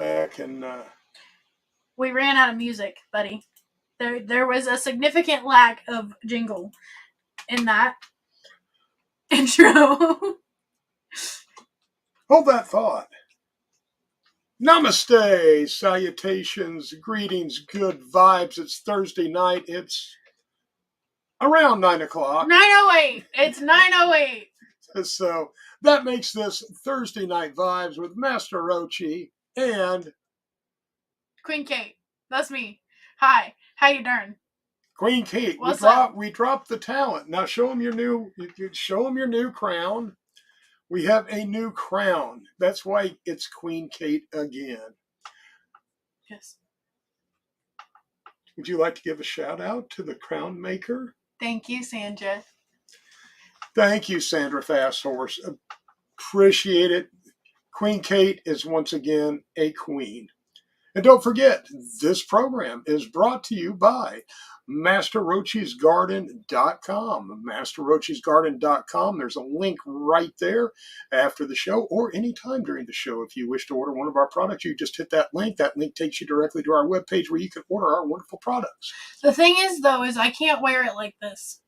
back and we ran out of music, buddy. There was a significant lack of jingle in that intro. hold that thought. Namaste, salutations, greetings, good vibes. It's Thursday night. It's around 9 o'clock. 9:08. It's 9:08. So that makes this Thursday Night Vibes with Master Roachee and Queen Kate. That's me. Hi. How you doing? Queen Kate. What's up? We dropped the talent. Now show them your new crown. We have a new crown. That's why it's Queen Kate again. Yes. Would you like to give a shout out to the crown maker? Thank you, Sandra. Thank you, Sandra Fasthorse. Appreciate it. Queen Kate is once again a queen. And don't forget, this program is brought to you by MasterRoachee'sGarden.com. MasterRoachee'sGarden.com. There's a link right there after the show or anytime during the show. If you wish to order one of our products, you just hit that link. That link takes you directly to our webpage where you can order our wonderful products. The thing is, though, is I can't wear it like this.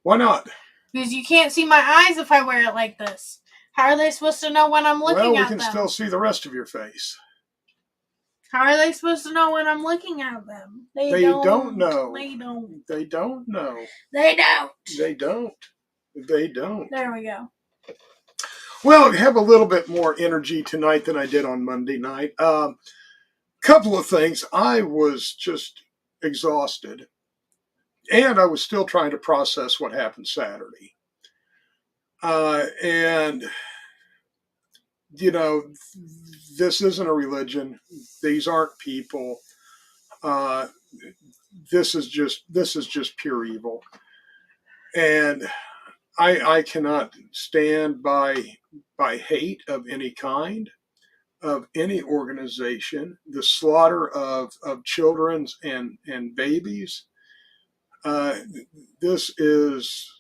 Why not? Because you can't see my eyes if I wear it like this. How are they supposed to know when I'm looking at them? Well, we can still see the rest of your face. How are they supposed to know when I'm looking at them? They don't know. They don't. They don't know. They don't. They don't. They don't. There we go. Well, I have a little bit more energy tonight than I did on Monday night. Couple of things. I was just exhausted, and I was still trying to process what happened Saturday. And you know, this isn't a religion. These aren't people. This is just pure evil, and I cannot stand by hate of any kind, of any organization, the slaughter of children and babies. This is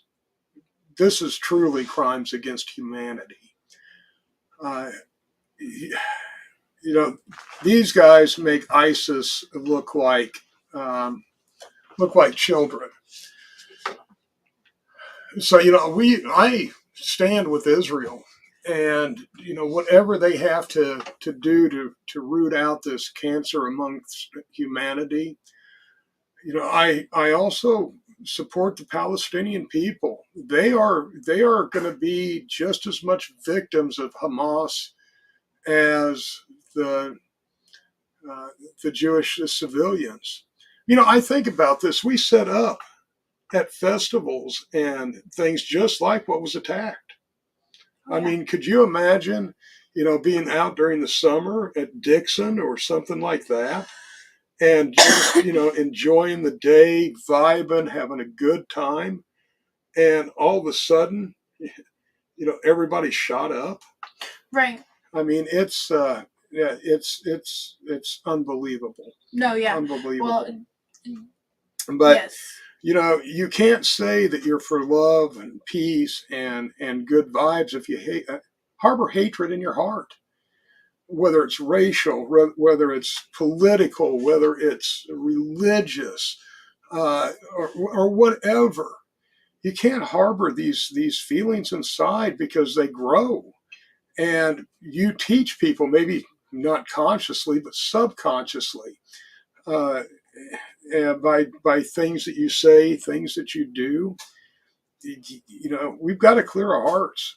truly crimes against humanity. These guys make ISIS look like children. So I stand with Israel, and whatever they have to do to root out this cancer amongst humanity. I also support the Palestinian people. They are going to be just as much victims of Hamas as the Jewish civilians. I think about this. We set up at festivals and things just like what was attacked. Yeah. I mean, could you imagine, being out during the summer at Dixon or something like that, and just, enjoying the day, vibing, having a good time, and all of a sudden, everybody shot up. Right. I mean, it's unbelievable. No, yeah. Unbelievable. Well, but yes. You can't say that you're for love and peace and good vibes if you harbor hatred in your heart, whether it's racial, whether it's political, whether it's religious, or whatever. You can't harbor these feelings inside because they grow. And you teach people, maybe not consciously, but subconsciously, by things that you say, things that you do. We've got to clear our hearts.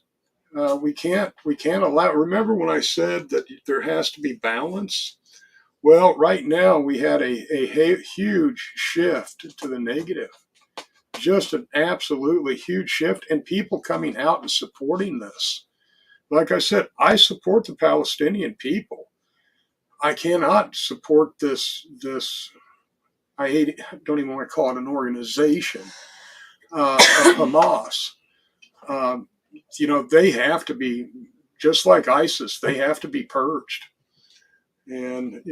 We can't allow. Remember when I said that there has to be balance? Well, right now we had a huge shift to the negative. Just an absolutely huge shift, and people coming out and supporting this. Like I said, I support the Palestinian people. I cannot support this. I hate it, don't even want to call it an organization of Hamas. They have to be, just like ISIS, they have to be purged. And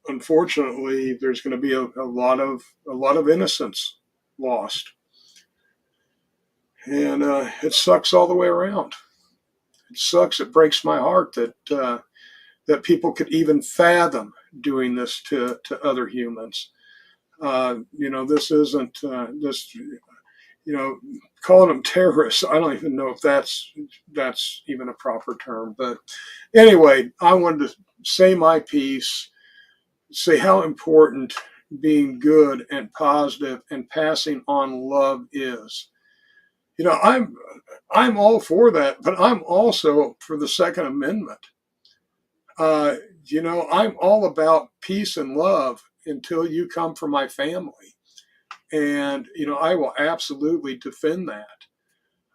unfortunately, there's going to be a lot of innocence lost, and it sucks all the way around. It sucks. It breaks my heart that that people could even fathom doing this to other humans. This isn't this. Calling them terrorists. I don't even know if that's even a proper term. But anyway, I wanted to say my piece, say how important being good and positive and passing on love is. I'm all for that, but I'm also for the Second Amendment. Uh, I'm all about peace and love until you come for my family. And, I will absolutely defend that.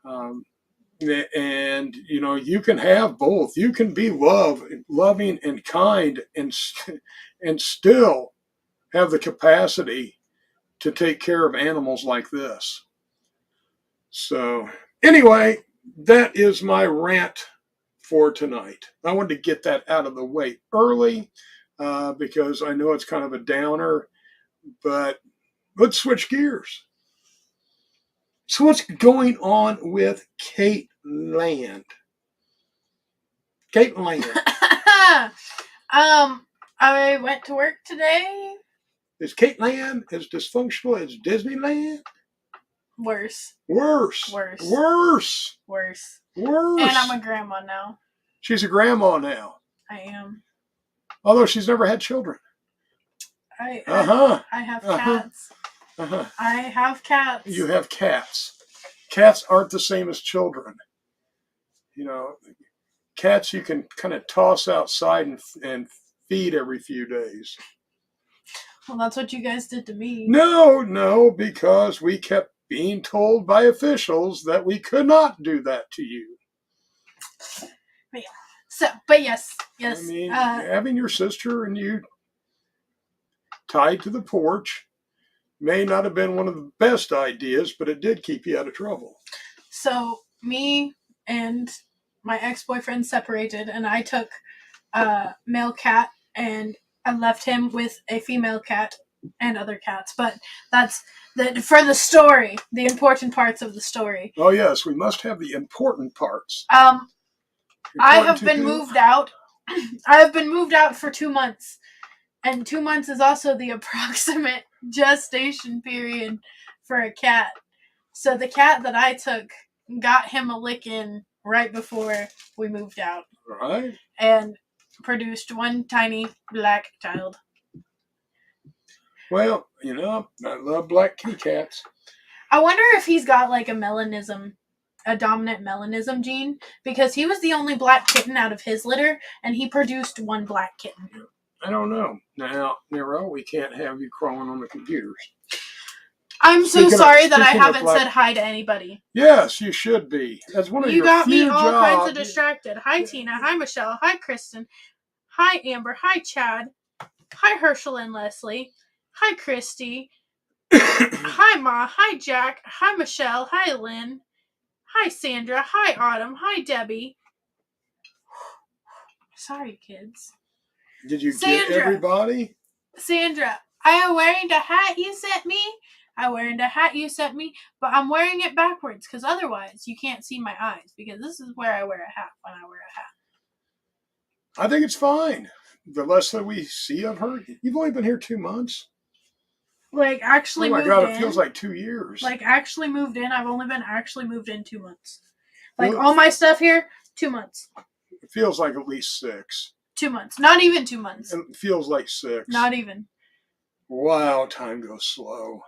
Um, and, you can have both. You can be loving and kind and still have the capacity to take care of animals like this. So anyway, that is my rant for tonight. I wanted to get that out of the way early because I know it's kind of a downer, but let's switch gears. So what's going on with Kate Land? Kate Land. I went to work today. Is Kate Land as dysfunctional as Disneyland? Worse. Worse. Worse. Worse. Worse. Worse. And I'm a grandma now. She's a grandma now. I am. Although she's never had children. I have cats. I have cats. You have cats. Cats aren't the same as children. Cats you can kind of toss outside and feed every few days. Well, that's what you guys did to me. No, because we kept being told by officials that we could not do that to you. But yes. I mean, having your sister and you tied to the porch may not have been one of the best ideas, but it did keep you out of trouble. So me and my ex-boyfriend separated, and I took a male cat and I left him with a female cat and other cats. But that's for the story, the important parts of the story. Oh yes, we must have the important parts. I have been moved out. I have been moved out for 2 months. And 2 months is also the approximate gestation period for a cat. So the cat that I took got him a licking right before we moved out. Right. And produced one tiny black child. Well, I love black kitty cats. I wonder if he's got like a dominant melanism gene, because he was the only black kitten out of his litter, and he produced one black kitten. I don't know. Now, Nero, we can't have you crawling on the computers. I'm so sorry that I haven't said hi to anybody. Yes, you should be. That's one of your few jobs. You got me all kinds of distracted. Hi, Tina. Hi, Michelle. Hi, Kristen. Hi, Amber. Hi, Chad. Hi, Herschel and Leslie. Hi, Christy. Hi, Ma. Hi, Jack. Hi, Michelle. Hi, Lynn. Hi, Sandra. Hi, Autumn. Hi, Debbie. Sorry, kids. Did you get everybody? Sandra, I am wearing the hat you sent me. But I'm wearing it backwards because otherwise you can't see my eyes, because this is where I wear a hat when I wear a hat. I think it's fine. The less that we see of her, you've only been here 2 months. Like, actually moved in. Oh my God, it feels like 2 years. Like, actually moved in. I've only been actually moved in 2 months. Like, all my stuff here, 2 months. It feels like at least 6. 2 months. Not even 2 months. It feels like 6. Not even. Wow, time goes slow.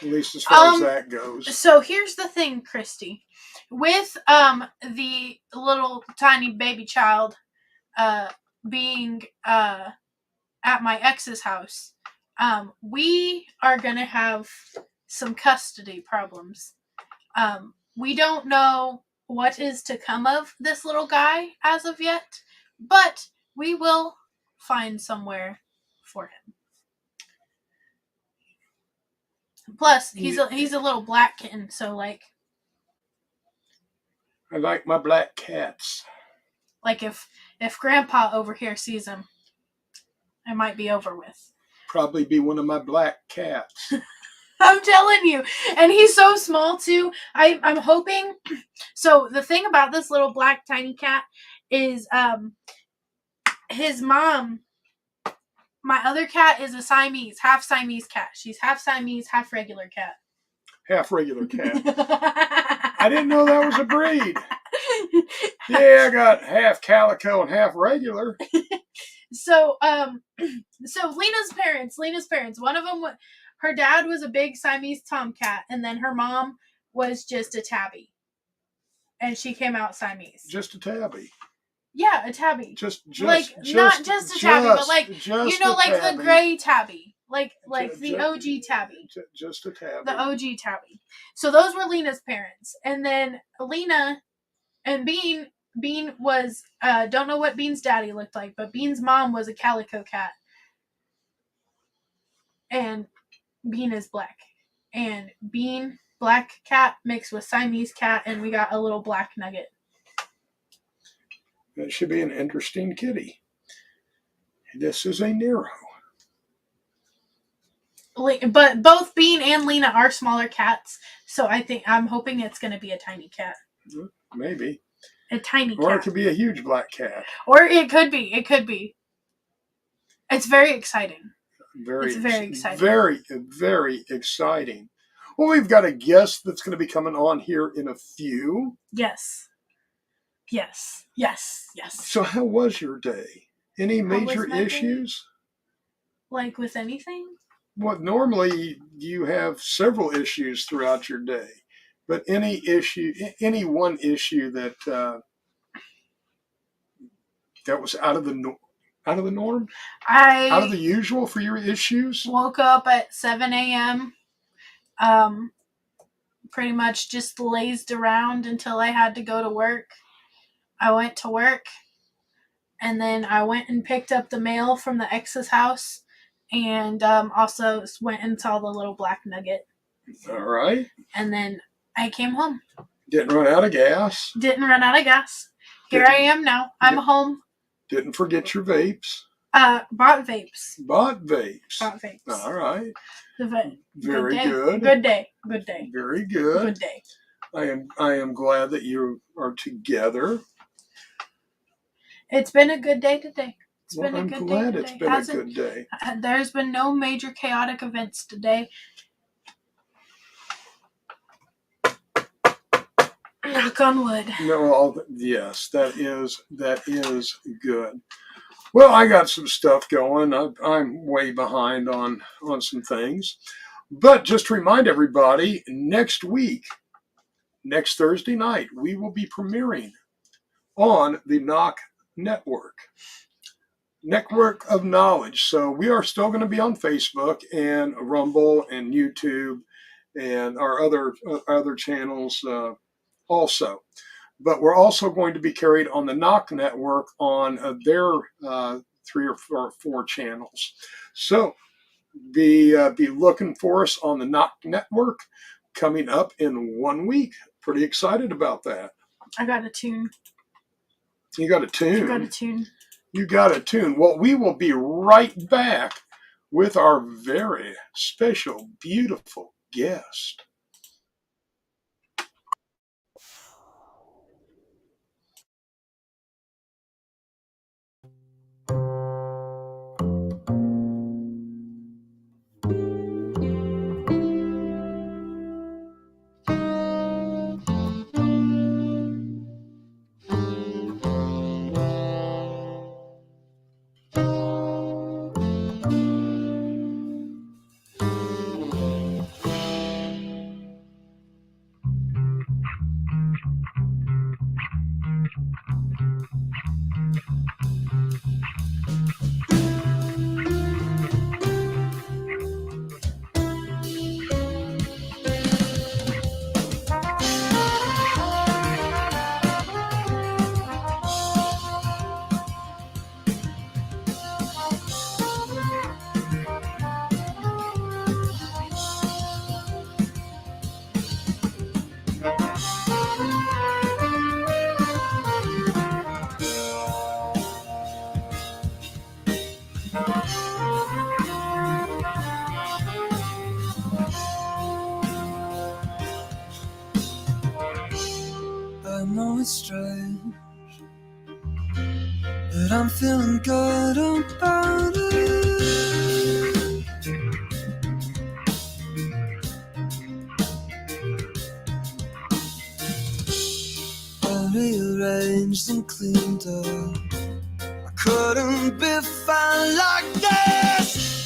At least as far as that goes. So here's the thing, Christy. With the little tiny baby child being at my ex's house, we are going to have some custody problems. We don't know what is to come of this little guy as of yet, but we will find somewhere for him. Plus, he's a little black kitten, so like. I like my black cats. Like if Grandpa over here sees him, it might be over with. Probably be one of my black cats. I'm telling you, and he's so small too. I'm hoping. So the thing about this little black tiny cat is, his mom, my other cat is a Siamese, half Siamese cat. She's half Siamese, half regular cat. Half regular cat. I didn't know that was a breed. Yeah, I got half calico and half regular. So Lena's parents, one of them, her dad was a big Siamese tomcat, and then her mom was just a tabby, and she came out Siamese. Just a tabby. Yeah, a tabby. Just like not just a tabby, but like you know, like tabby. the gray tabby, like the OG tabby. Just a tabby. The OG tabby. So those were Lena's parents, and then Lena and Bean was don't know what Bean's daddy looked like, but Bean's mom was a calico cat, and Bean is black, and Bean black cat mixed with Siamese cat, and we got a little black nugget. That should be an interesting kitty. This is a Nero. But both Bean and Lena are smaller cats, so I'm hoping it's going to be a tiny cat. Maybe. A tiny cat. Or it could be a huge black cat. Or it could be. It could be. It's very exciting. It's very exciting. Very, very exciting. Well, we've got a guest that's going to be coming on here in a few. Yes. So how was your day? Any major issues? Like with anything? Well, normally you have several issues throughout your day, but any one issue that that was out of the norm, out of the usual for your issues? Woke up at 7 a.m. Pretty much just lazed around until I had to go to work. I went to work, and then I went and picked up the mail from the ex's house, and also went and saw the little black nugget. All right. And then I came home. Didn't run out of gas. Here I am now. I'm home. Didn't forget your vapes. Bought vapes. All right. Very good. Good day. Very good. Good day. I am glad that you are together. It's been a good day today. I'm glad it's been a good day. There's been no major chaotic events today. Knock on wood. No, yes, that is good. Well, I got some stuff going. I'm way behind on some things. But just to remind everybody, next week, next Thursday night, we will be premiering on the Knock Network of Knowledge. So we are still going to be on Facebook and Rumble and YouTube and our other channels also. But we're also going to be carried on the Knock Network on their 3 or 4 channels. So be looking for us on the Knock Network coming up in 1 week. Pretty excited about that. I got a tune. You got a tune? I got a tune. You got a tune. Well, we will be right back with our very special, beautiful guest. I know it's strange, but but I'm feeling good about it. I rearranged and cleaned up. I couldn't be found like this.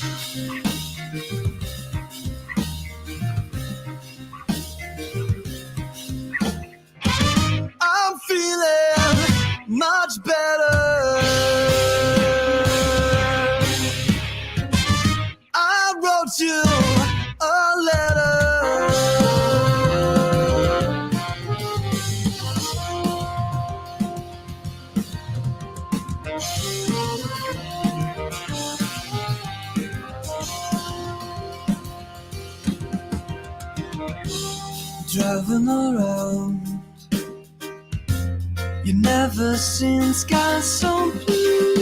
I'm feeling much better. I wrote you a letter. Driving around, you never seen skies so blue.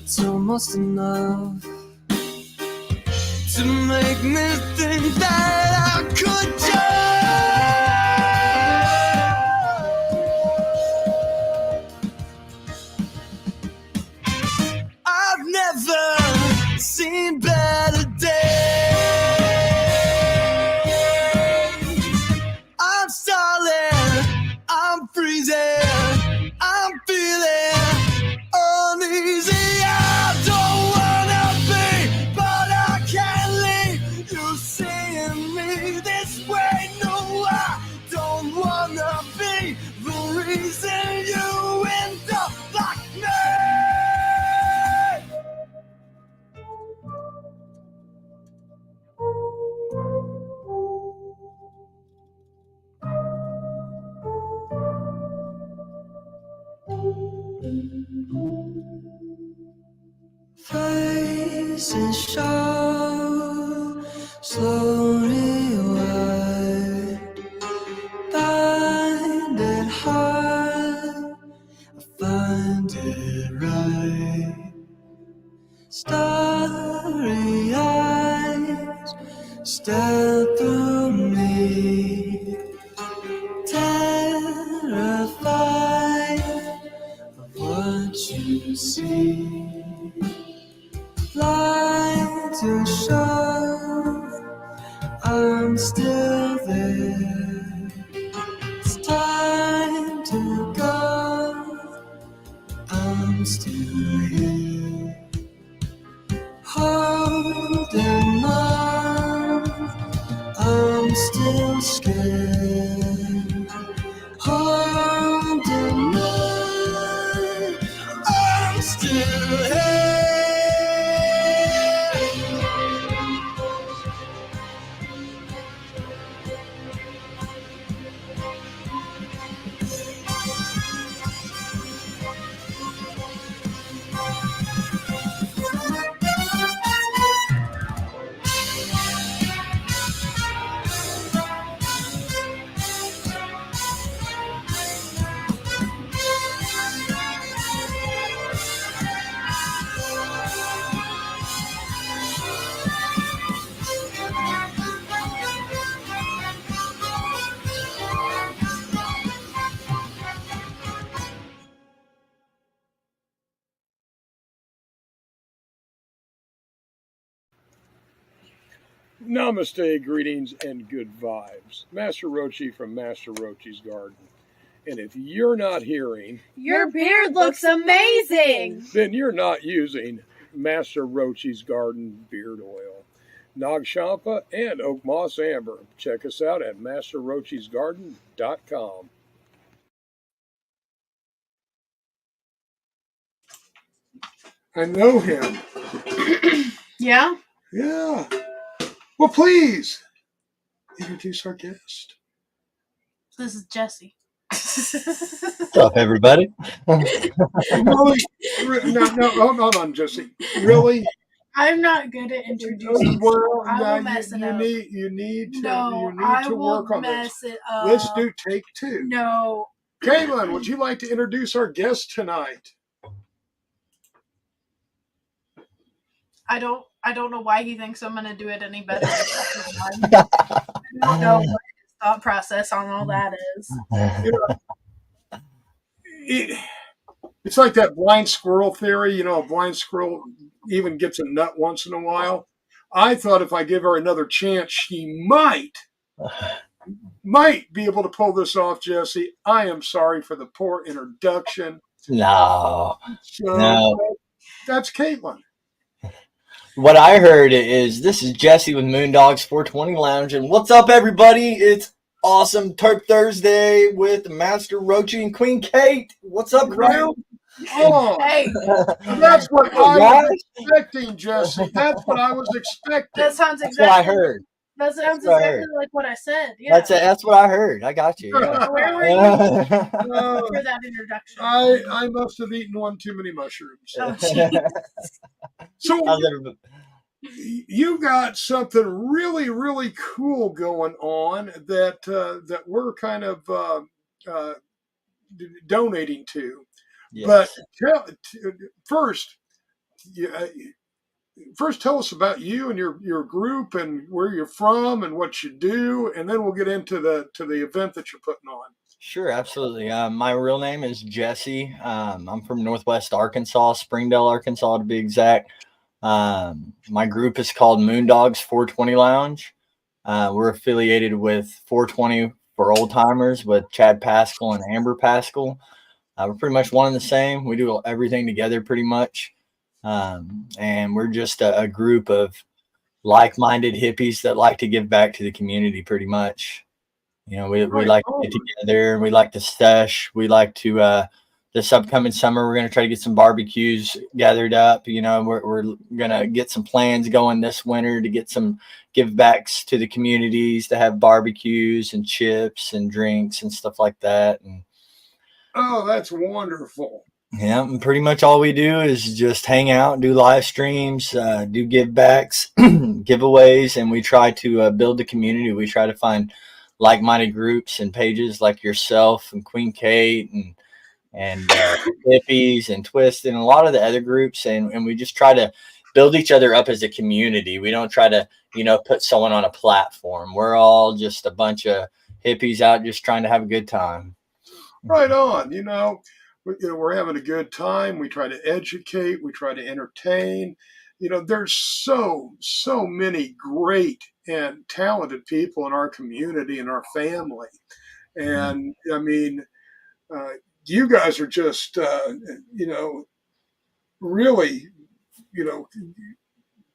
It's almost enough to make me think that I could just. I've never seen better days. I'm stalling, I'm freezing, I'm feeling uneasy. I don't wanna be, but I can't leave you seeing me this way. No, I don't wanna be the reason you end up like me. Faces show, slowly white, find it hard, I find it right. Starry eyes stare through me, terrified of what you see. Light to show I'm still there. It's time to go, I'm still here. Holding on, I'm still scared. Holding on, I'm still here. Namaste, greetings, and good vibes. Master Roachee from Master Roachee's Garden. And if you're not hearing, Your beard looks amazing! then you're not using Master Roachee's Garden beard oil. Nag Champa and Oak Moss Amber. Check us out at masterroacheesgarden.com. I know him. Yeah? Yeah. Well, please introduce our guest. This is Jesse. What's up, everybody? Really? No, hold on, Jesse. Really? I'm not good at introducing. Well, I no, will mess it up. you need to I will work on mess this. it up. Let's do take two. No. Kaylin, would you like to introduce our guest tonight? I don't I don't know why he thinks I'm gonna do it any better. I don't know what his thought process on all that is. You know, it's like that blind squirrel theory. You know, a blind squirrel even gets a nut once in a while. I thought if I give her another chance, she might be able to pull this off, Jesse. I am sorry for the poor introduction. No, So no. that's Caitlin. What I heard is this is Jesse with Moondogs 420 Lounge, and what's up, everybody? It's awesome Turk Thursday with Master Roachee and Queen Kate. What's up, Right crew? on. Hey, That's what I Guys, was expecting, Jesse. That's what I was expecting. that sounds that's what I exactly. heard. That sounds what I exactly heard. like what I said. Yeah. That's what I heard. I got you. Where were you Uh, for that introduction? I must have eaten one too many mushrooms. Oh, jeez. So How's everybody? you got something really, really cool going on that we're kind of uh, donating to. But Yes. first, first tell us about you and your group and where you're from and what you do, and then we'll get into the event that you're putting on. Sure, absolutely. My real name is Jesse. I'm from Northwest Arkansas, Springdale, Arkansas to be exact. My group is called Moondogs 420 Lounge. We're affiliated with 420 for old timers with Chad Pascal and Amber Pascal. We're pretty much one and the same. We do everything together pretty much. And we're just a group of like-minded hippies that like to give back to the community pretty much. You know, we Right like to on. get together and we like to stash. We like to this upcoming summer we're gonna try to get some barbecues gathered up. You know, we're gonna get some plans going this winter to get some give backs to the communities to have barbecues and chips and drinks and stuff like that. And Oh, that's wonderful. yeah, and pretty much all we do is just hang out, do live streams, do give backs, giveaways, and we try to build the community. We try to find like-minded groups and pages like yourself and Queen Kate and hippies and Twisted and a lot of the other groups, and we just try to build each other up as a community. We don't try to put someone on a platform. We're all just a bunch of hippies out just trying to have a good time. Right on. We're having a good time. We try to educate. We try to entertain. There's so many great and talented people in our community and our family. And I mean, you guys are just, really, you know,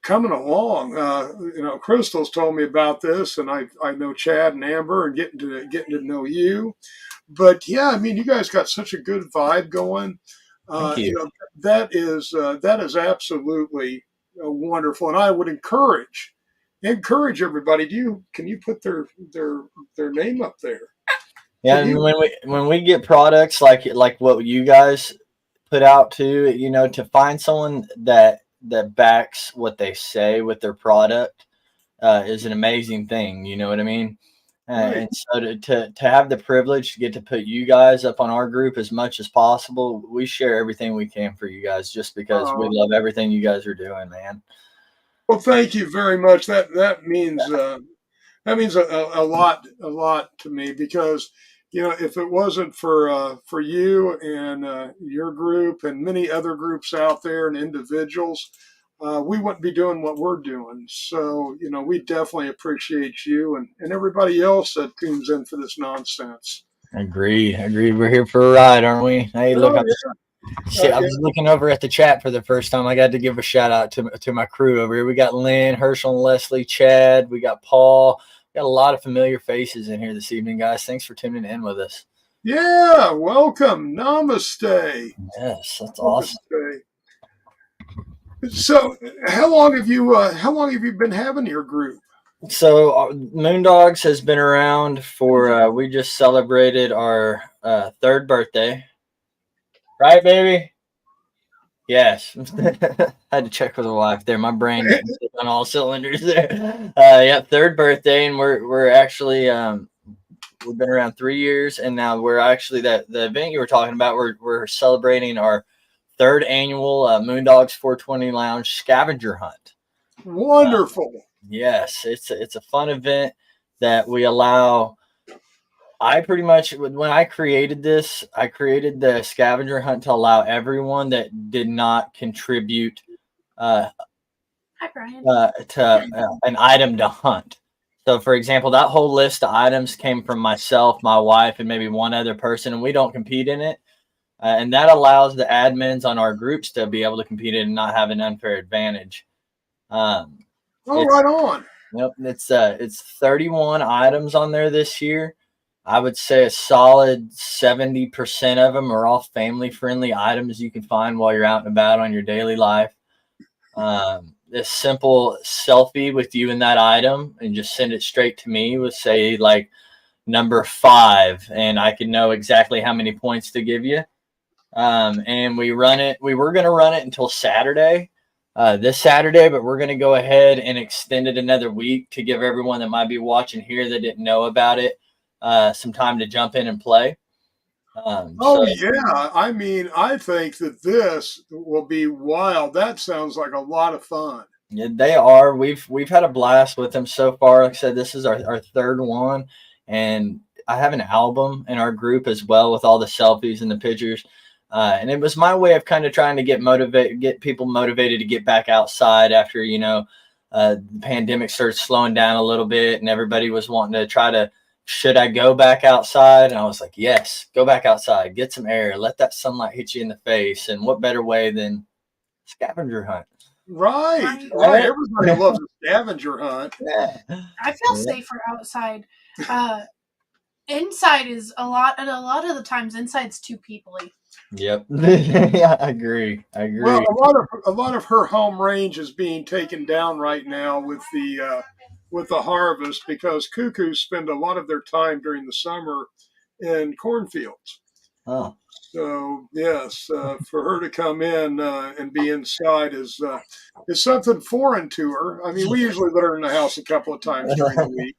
coming along. Crystal's told me about this, and I know Chad and Amber, and getting to know you. But yeah, I mean, you guys got such a good vibe going. Thank you. That is absolutely wonderful, and I would encourage everybody. Can you put their name up there? Yeah, and when we get products like what you guys put out to, to find someone that backs what they say with their product is an amazing thing. You know what I mean? Right. And so to have the privilege to get to put you guys up on our group as much as possible, we share everything we can for you guys just because we love everything you guys are doing, man. Well, thank you very much. That means a lot to me because if it wasn't for you and your group and many other groups out there and individuals, we wouldn't be doing what we're doing. So we definitely appreciate you and everybody else that tunes in for this nonsense. Agreed. We're here for a ride, aren't we? Hey, look, Oh, I was looking over at the chat for the first time. I got to give a shout out to my crew over here. We got Lynn, Herschel, and Leslie, Chad. We got Paul. We got a lot of familiar faces in here this evening, guys. Thanks for tuning in with us. Yeah, welcome. Namaste. Yes, that's awesome. So, how long have you been having your group? So, Moondogs has been around for. We just celebrated our third birthday. Right, baby? Yes. I had to check with the wife there. My brain is on all cylinders there. Yeah, third birthday, and we're actually we've been around 3 years, and now we're actually the event you were talking about. We're celebrating our third annual Moondogs 420 Lounge scavenger hunt. Wonderful. Yes, it's a fun event that we allow. I pretty much, when I created this, I created the scavenger hunt to allow everyone that did not contribute uh, Hi, Brian. to an item to hunt. So, for example, that whole list of items came from myself, my wife, and maybe one other person, and we don't compete in it. And that allows the admins on our groups to be able to compete in and not have an unfair advantage. Um, Oh, it's right on. Yep, it's 31 items on there this year. I would say a solid 70% of them are all family friendly items you can find while you're out and about on your daily life. This simple selfie with you in that item and just send it straight to me with, say, like number 5, and I can know exactly how many points to give you. And we run it. We were going to run it until Saturday, this Saturday, but we're going to go ahead and extend it another week to give everyone that might be watching here that didn't know about it some time to jump in and play. Oh, So yeah. I mean, I think that this will be wild. That sounds like a lot of fun. yeah, they are. We've had a blast with them so far. Like I said, this is our third one, and I have an album in our group as well with all the selfies and the pictures. And it was my way of kind of trying to get people motivated to get back outside after the pandemic started slowing down a little bit, and everybody was wanting to try to. Should I go back outside? And I was like, yes, go back outside, get some air, let that sunlight hit you in the face. And what better way than scavenger hunt? Right. Right. Everybody loves a scavenger hunt. Yeah. I feel Yeah. safer outside. Inside is a lot of the times inside's too peoply. Yep. Yeah, I agree. Well, a lot of her home range is being taken down right now with the harvest because cuckoos spend a lot of their time during the summer in cornfields. Oh. So yes, for her to come in and be inside is something foreign to her. I mean, we usually let her in the house a couple of times during the week,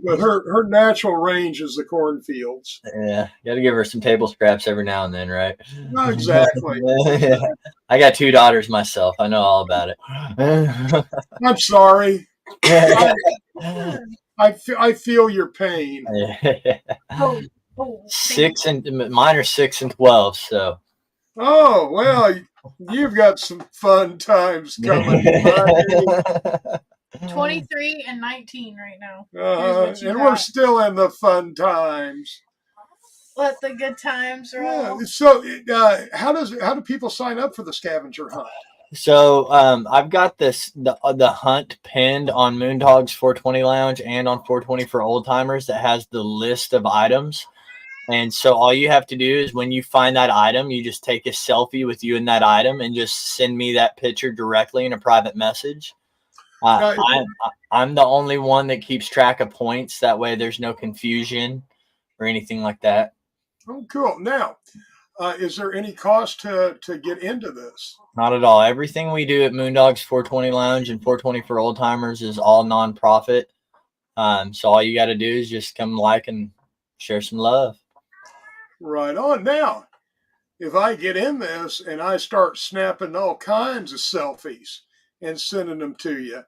but her natural range is the cornfields. Yeah, got to give her some table scraps every now and then, right? Not exactly. Yeah. I got 2 daughters myself. I know all about it. I'm sorry. I feel your pain. Oh, Six and mine are 6 and 12. So. Oh well, you've got some fun times coming, buddy. 23 and 19 right now. And we're still in the fun times. Let the good times roll. Yeah. So, how do people sign up for the scavenger hunt? So I've got the hunt pinned on Moondog's 420 Lounge and on 420 for Old Timers that has the list of items. And so all you have to do is when you find that item, you just take a selfie with you in that item and just send me that picture directly in a private message. I'm the only one that keeps track of points. That way there's no confusion or anything like that. Oh, cool. Now, is there any cost to get into this? Not at all. Everything we do at Moondog's 420 Lounge and 420 for Old Timers is all nonprofit. So all you got to do is just come like and share some love. Right on. Now, if I get in this and I start snapping all kinds of selfies and sending them to you,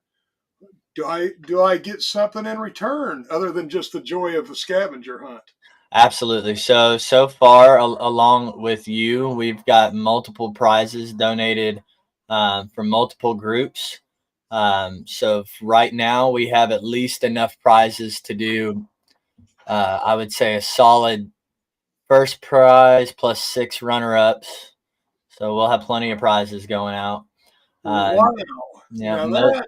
do I get something in return other than just the joy of a scavenger hunt? Absolutely. So far, along with you, we've got multiple prizes donated from multiple groups. So right now, we have at least enough prizes to do, I would say, a solid first prize plus 6 runner-ups. So we'll have plenty of prizes going out. Wow. Yeah. Now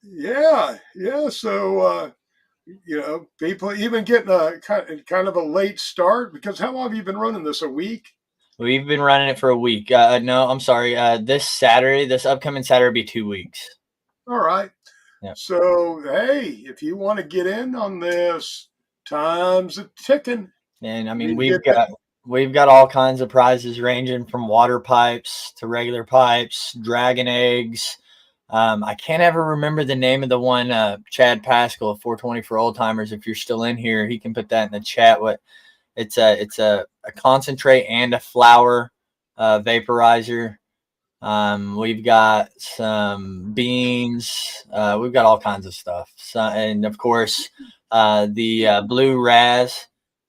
yeah. So, people even getting a kind of a late start because how long have you been running this? A week? We've been running it for a week. No, I'm sorry. This upcoming Saturday, will be 2 weeks. All right. Yep. So, hey, if you want to get in on this, time's a ticking. And I mean, we've got all kinds of prizes ranging from water pipes to regular pipes, dragon eggs. I can't ever remember the name of the one. Chad Pascal, 420 for Old Timers. If you're still in here, he can put that in the chat. It's a concentrate and a flour vaporizer. We've got some beans. We've got all kinds of stuff. So, and of course, the blue Raz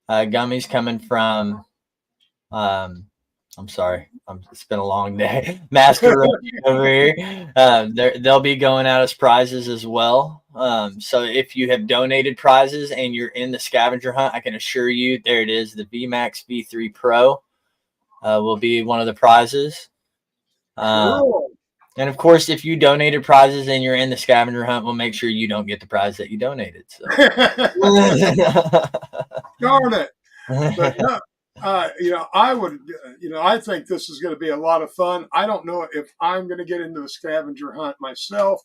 gummies coming from. Um, I'm sorry. It's been a long day. Master Roachee over here. They'll be going out as prizes as well. So if you have donated prizes and you're in the scavenger hunt, I can assure you, there it is. The VMAX V3 Pro will be one of the prizes. Cool. And of course, if you donated prizes and you're in the scavenger hunt, we'll make sure you don't get the prize that you donated. So. Darn it. But no, I would, I think this is going to be a lot of fun. I don't know if I'm going to get into the scavenger hunt myself,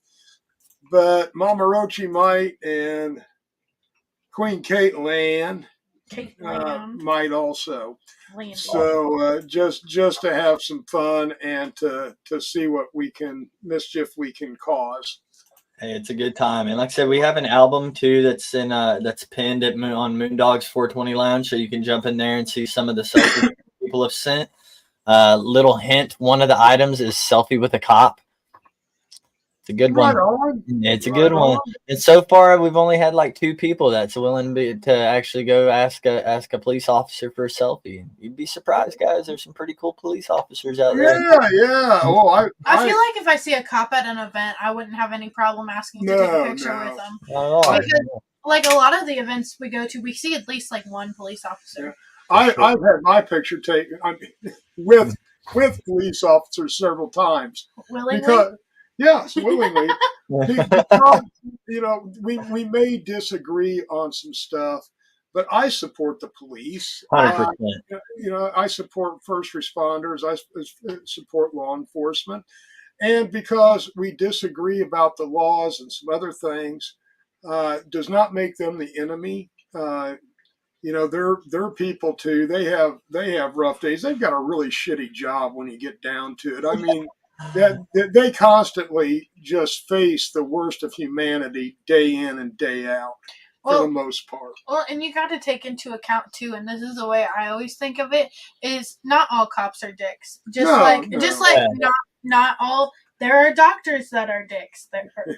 but Mama Roachee might, and Queen Caitlin might also. So just to have some fun and to see what mischief we can cause. Hey, it's a good time, and like I said, we have an album too that's pinned on Moondogs 420 Lounge, so you can jump in there and see some of the selfies people have sent. Little hint: one of the items is selfie with a cop. It's a good one. It's a good one. And so far, we've only had like 2 people that's willing to actually go ask a police officer for a selfie. You'd be surprised, guys. There's some pretty cool police officers out there. Yeah. Oh, I feel like if I see a cop at an event, I wouldn't have any problem asking to take a picture with them. Because, like a lot of the events we go to, we see at least like one police officer. I've had my picture taken with police officers several times. Willingly? Yes, willingly. Because, we may disagree on some stuff, but I support the police. 100%. I support first responders. I support law enforcement. And because we disagree about the laws and some other things, does not make them the enemy. They're people too. They have rough days. They've got a really shitty job when you get down to it. I mean, they constantly just face the worst of humanity day in and day out for the most part. Well, and you got to take into account too, and this is the way I always think of it: is not all cops are dicks. Not all. There are doctors that are dicks.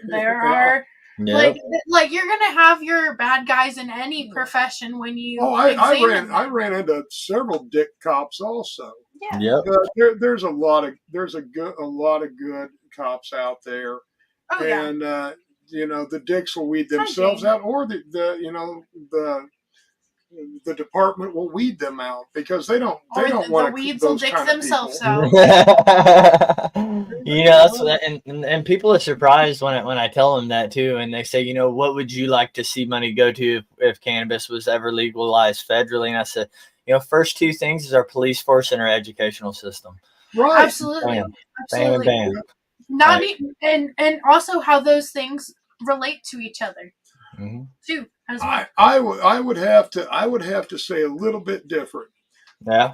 There are. Yep. Like you're gonna have your bad guys in any profession when you. I ran into several dick cops also. Yeah. Yep. There's a lot of good cops out there, and the dicks will weed themselves out, or the department will weed them out because they don't want to. The weeds will dick themselves out. And people are surprised when I tell them that too, and they say, what would you like to see money go to if cannabis was ever legalized federally? And I said, first 2 things is our police force and our educational system. Right. Absolutely. Bam, bam. And also how those things relate to each other. Mm-hmm. Too. As well. I would have to say a little bit different. Yeah.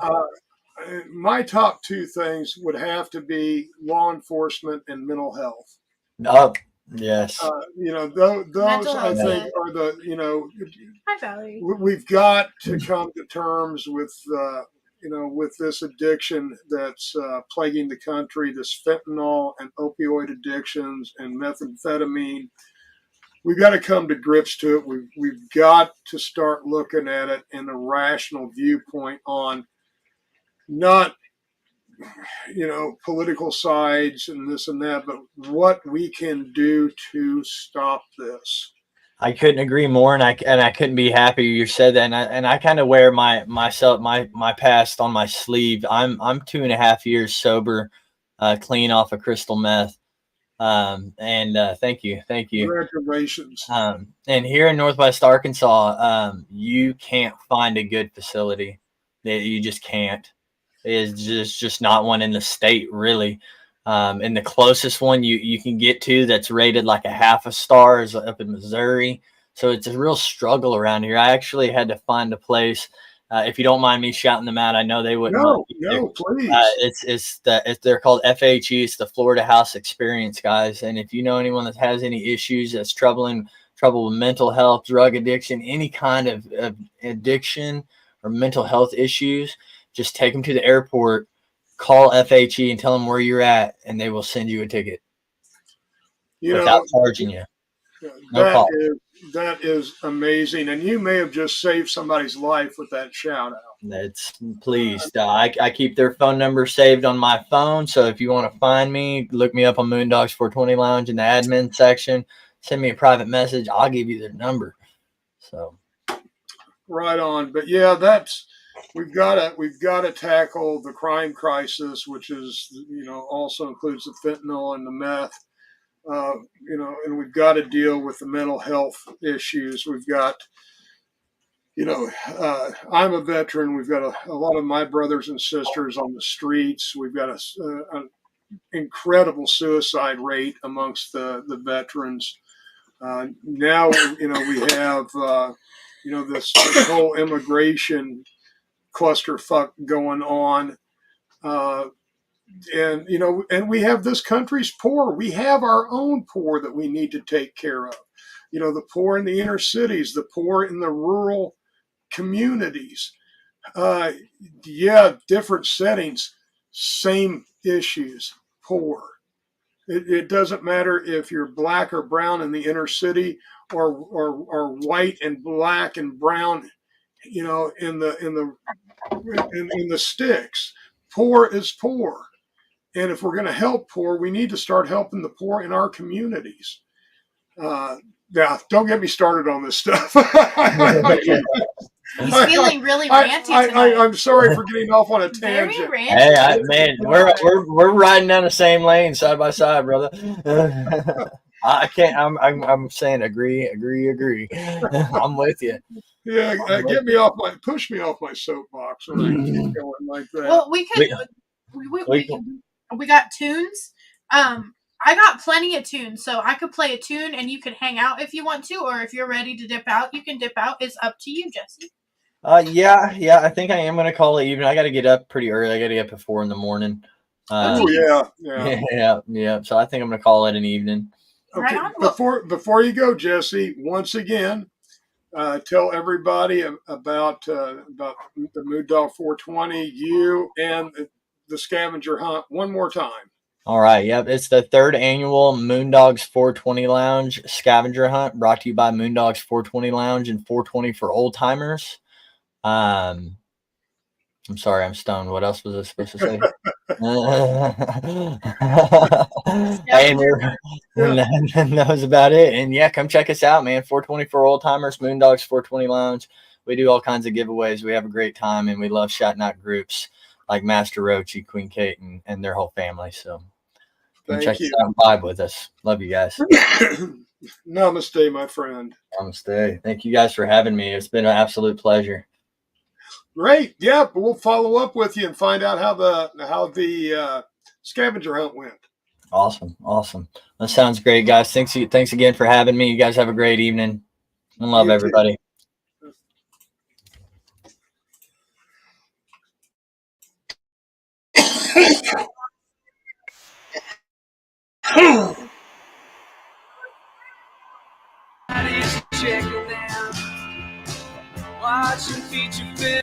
My top 2 things would have to be law enforcement and mental health. Oh, yes. Those I think are the Hi, Valerie. We've got to come to terms with with this addiction that's plaguing the country, this fentanyl and opioid addictions and methamphetamine. We've got to come to grips to it. We've got to start looking at it in a rational viewpoint on not, political sides and this and that, but what we can do to stop this. I couldn't agree more, and I couldn't be happier you said that. And I kind of wear my past on my sleeve. I'm 2.5 years sober, clean off of crystal meth. Thank you. Congratulations. And here in Northwest Arkansas, you can't find a good facility. You just can't. It's just not one in the state, really. And the closest one you can get to that's rated like a 0.5 star is up in Missouri. So it's a real struggle around here. I actually had to find a place. If you don't mind me shouting them out, I know they wouldn't. No, please. They're called FHE. It's the Florida House Experience, guys. And if you know anyone that has any issues that's trouble with mental health, drug addiction, any kind of addiction or mental health issues, just take them to the airport. call FHE and tell them where you're at, and they will send you a ticket without charging you. No cost. That is amazing, and you may have just saved somebody's life with that shout out. That's please. I keep their phone number saved on my phone, so if you want to find me, look me up on Moondogs 420 Lounge in the admin section. Send me a private message. I'll give you their number. So right on. But yeah, we've got to tackle the crime crisis, which is also includes the fentanyl and the meth. And we've got to deal with the mental health issues. We've got, I'm a veteran. We've got a lot of my brothers and sisters on the streets. We've got an incredible suicide rate amongst the veterans. Now, we have, this whole immigration clusterfuck going on. And we have this country's poor. We have our own poor that we need to take care of. The poor in the inner cities, the poor in the rural communities. Different settings, same issues, poor. It doesn't matter if you're black or brown in the inner city or white and black and brown, in the sticks. Poor is poor. And if we're going to help poor, we need to start helping the poor in our communities. Don't get me started on this stuff. He's feeling really ranty tonight. I'm sorry for getting off on a tangent. Very ranty. Hey, we're riding down the same lane side by side, brother. I can't. I'm saying agree. I'm with you. Yeah, push me off my soapbox when I keep going like that. Well, we got tunes. I got plenty of tunes, so I could play a tune and you can hang out if you want to, or if you're ready to dip out, you can dip out. It's up to you, Jesse. Yeah. I think I am gonna call it even. I got to get up pretty early. I got to get up at 4 a.m. Yeah. So I think I'm gonna call it an evening. Okay. Right, before you go, Jesse, once again, tell everybody about the Moondog 420, you and the scavenger hunt one more time. All right. Yep. It's the 3rd annual Moondogs 420 Lounge scavenger hunt brought to you by Moondogs 420 Lounge and 420 for old timers. I'm sorry, I'm stoned. What else was I supposed to say? And that was about it. And yeah, come check us out, man. 420 for old timers, Moondogs 420 Lounge. We do all kinds of giveaways. We have a great time, and we love shouting out groups like Master Roachee, Queen Kate, and their whole family. So check us out and vibe with us. Love you guys. Namaste, my friend. Namaste. Thank you guys for having me. It's been an absolute pleasure. Great. Yeah, but we'll follow up with you and find out how the scavenger hunt went. Awesome. That sounds great, guys. Thanks again for having me. You guys have a great evening. And love everybody. Watching feature film.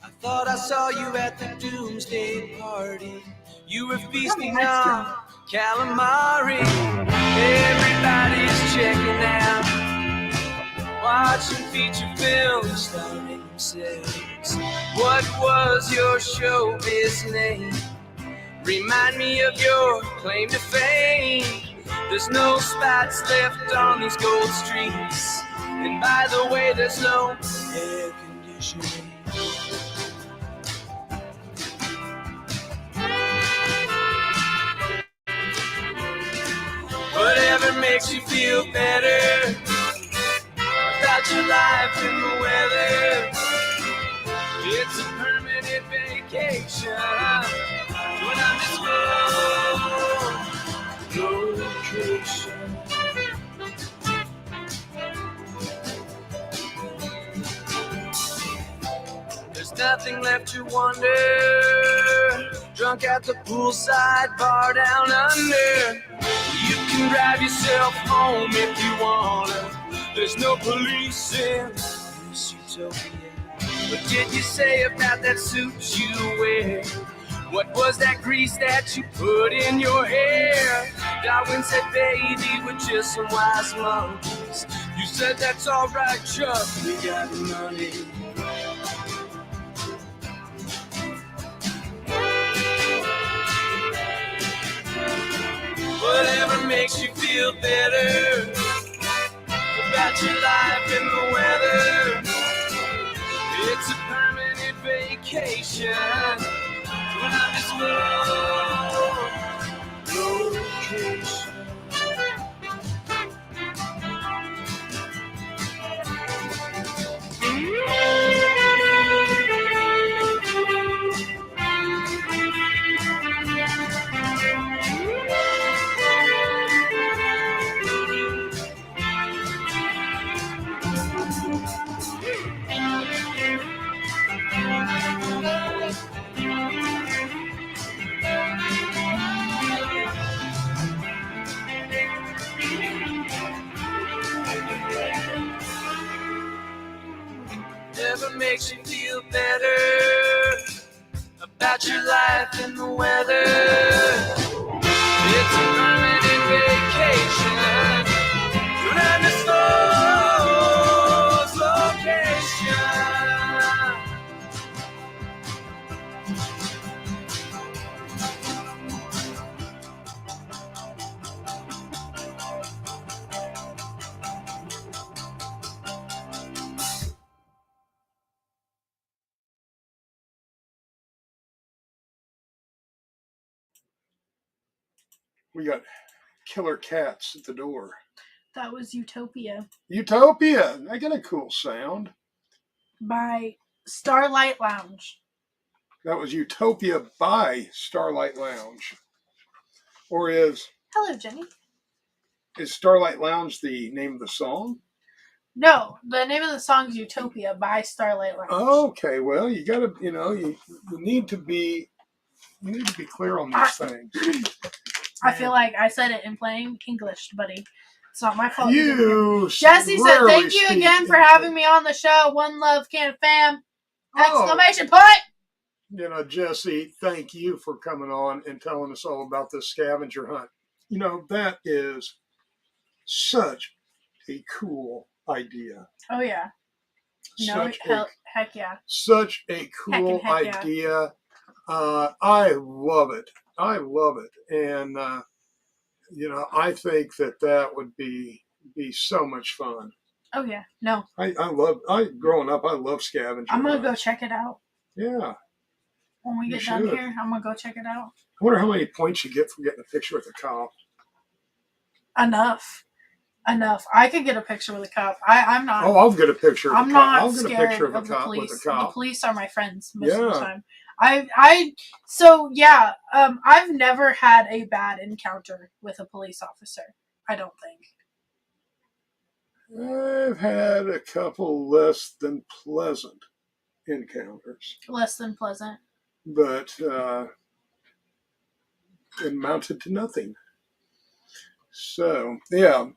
I thought I saw you at the Doomsday Party. You were feasting on calamari. Everybody's checking out. Watching feature films starring themselves. What was your showbiz name? Remind me of your claim to fame. There's no spots left on these gold streets. And by the way, there's no air conditioning. Whatever makes you feel better about your life and the weather. It's a permanent vacation when I'm this location. There's nothing left to wonder. Drunk at the poolside bar down under. You can drive yourself home if you wanna. There's no police in this utopia. What did you say about that suit you wear? What was that grease that you put in your hair? Darwin said, baby, we're just some wise monkeys. You said that's alright, Chuck, we got money. Whatever makes you feel better about your life and the weather. It's a permanent vacation. When I'm just location. Never makes you feel better about your life and the weather. It's a permanent vacation. You're not the store's location. We got killer cats at the door. That was Utopia Utopia. I got a cool sound. by Starlight Lounge. That was Utopia by Starlight Lounge. Or is Hello, Jenny. Starlight Lounge the name of the song? No, the name of the song is Utopia by Starlight Lounge. Okay, well, you got to, you need to be clear on these things. I feel like I said it in plain English, buddy. It's not my fault. You Jesse said, rarely thank you speak again for English. having me on the show. One love, can fam. Oh. Exclamation point. Jesse, thank you for coming on and telling us all about this scavenger hunt. That is such a cool idea. Oh, yeah. No, heck yeah. Such a cool heck idea. Yeah. I love it. And, I think that would be so much fun. Oh, yeah. No. Growing up, I love scavenger I'm going to go hunts. check it out. Yeah. When we get done here, I'm going to go check it out. I wonder how many points you get from getting a picture with a cop. Enough. I could get a picture with a cop. I'm not. Oh, I'll get a picture. I'm not scared of the cop with a cop. The police are my friends most of the time. I've never had a bad encounter with a police officer. I don't think. I've had a couple less than pleasant encounters. Less than pleasant. But it amounted to nothing. So, yeah,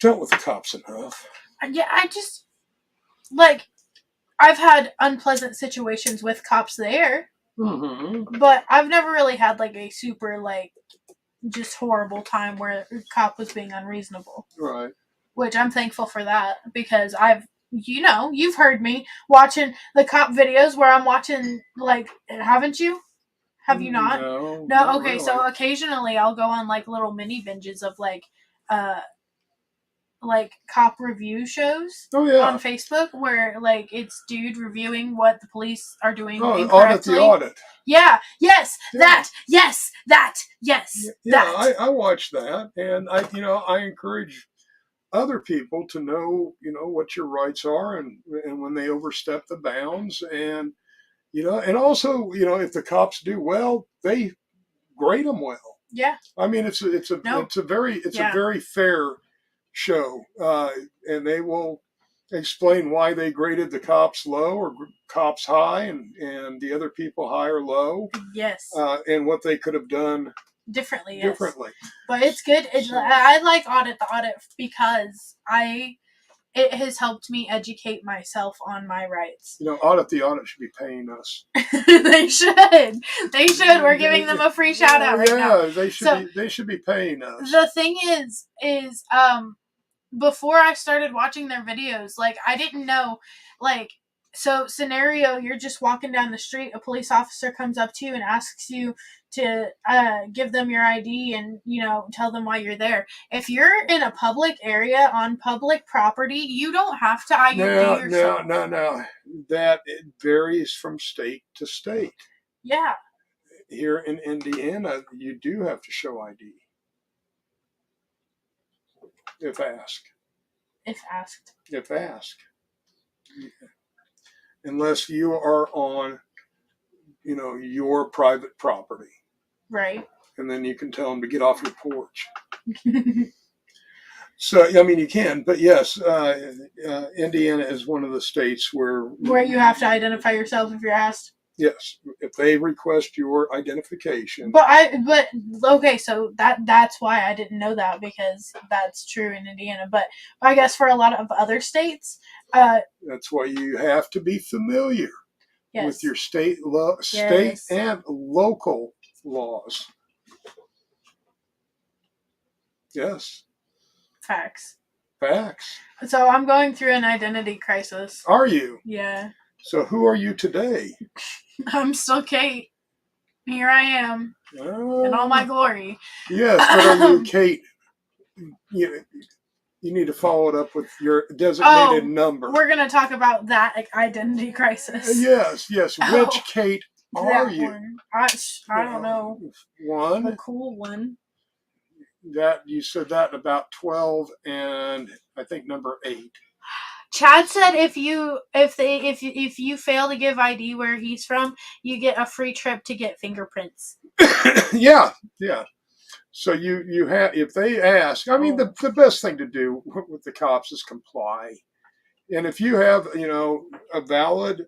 dealt with the cops enough. Yeah, I've had unpleasant situations with cops there, but I've never really had, a super, just horrible time where a cop was being unreasonable. Right. Which I'm thankful for that, because you've heard me watching the cop videos where I'm watching, haven't you? Have you not? No. Okay, really. So occasionally I'll go on little mini binges of cop review shows on Facebook where it's dude reviewing what the police are doing incorrectly. Audit. Yeah. Yes. Yeah. That. Yes. That. Yes. Yeah. That. I watch that, and I encourage other people to know what your rights are, and when they overstep the bounds, and and also if the cops do well, they grade them well. Yeah. I mean, it's a very fair show, and they will explain why they graded the cops low or cops high, and the other people high or low. Yes. And what they could have done differently. Differently. But it's good. I like the audit because it has helped me educate myself on my rights. The audit should be paying us. They should. They should. We're giving them a free shout out right now. Yeah, they should be paying us. The thing is before I started watching their videos, like, I didn't know, like, so scenario, you're just walking down the street, a police officer comes up to you and asks you to give them your ID and, tell them why you're there. If you're in a public area on public property, you don't have to ID yourself. No. That it varies from state to state. Yeah. Here in Indiana, you do have to show ID. If asked. If asked. Unless you are on, your private property. Right. And then you can tell them to get off your porch. So, you can. But yes, Indiana is one of the states where you have to identify yourself if you're asked. Yes, if they request your identification. Okay, so that's why I didn't know that, because that's true in Indiana. But I guess for a lot of other states, that's why you have to be familiar with your state and local laws. Yes. Facts. So I'm going through an identity crisis. Are you? Yeah. So who are you today? I'm still Kate. Here I am in all my glory. Yes, but are you Kate? You need to follow it up with your designated number. We're going to talk about that identity crisis. Yes. Which Kate are you? One. I don't know. One. The cool one. That you said that about 12 and I think number 8. Chad said if you fail to give ID where he's from, you get a free trip to get fingerprints. Yeah. So you have, if they ask, the best thing to do with the cops is comply. And if you have, a valid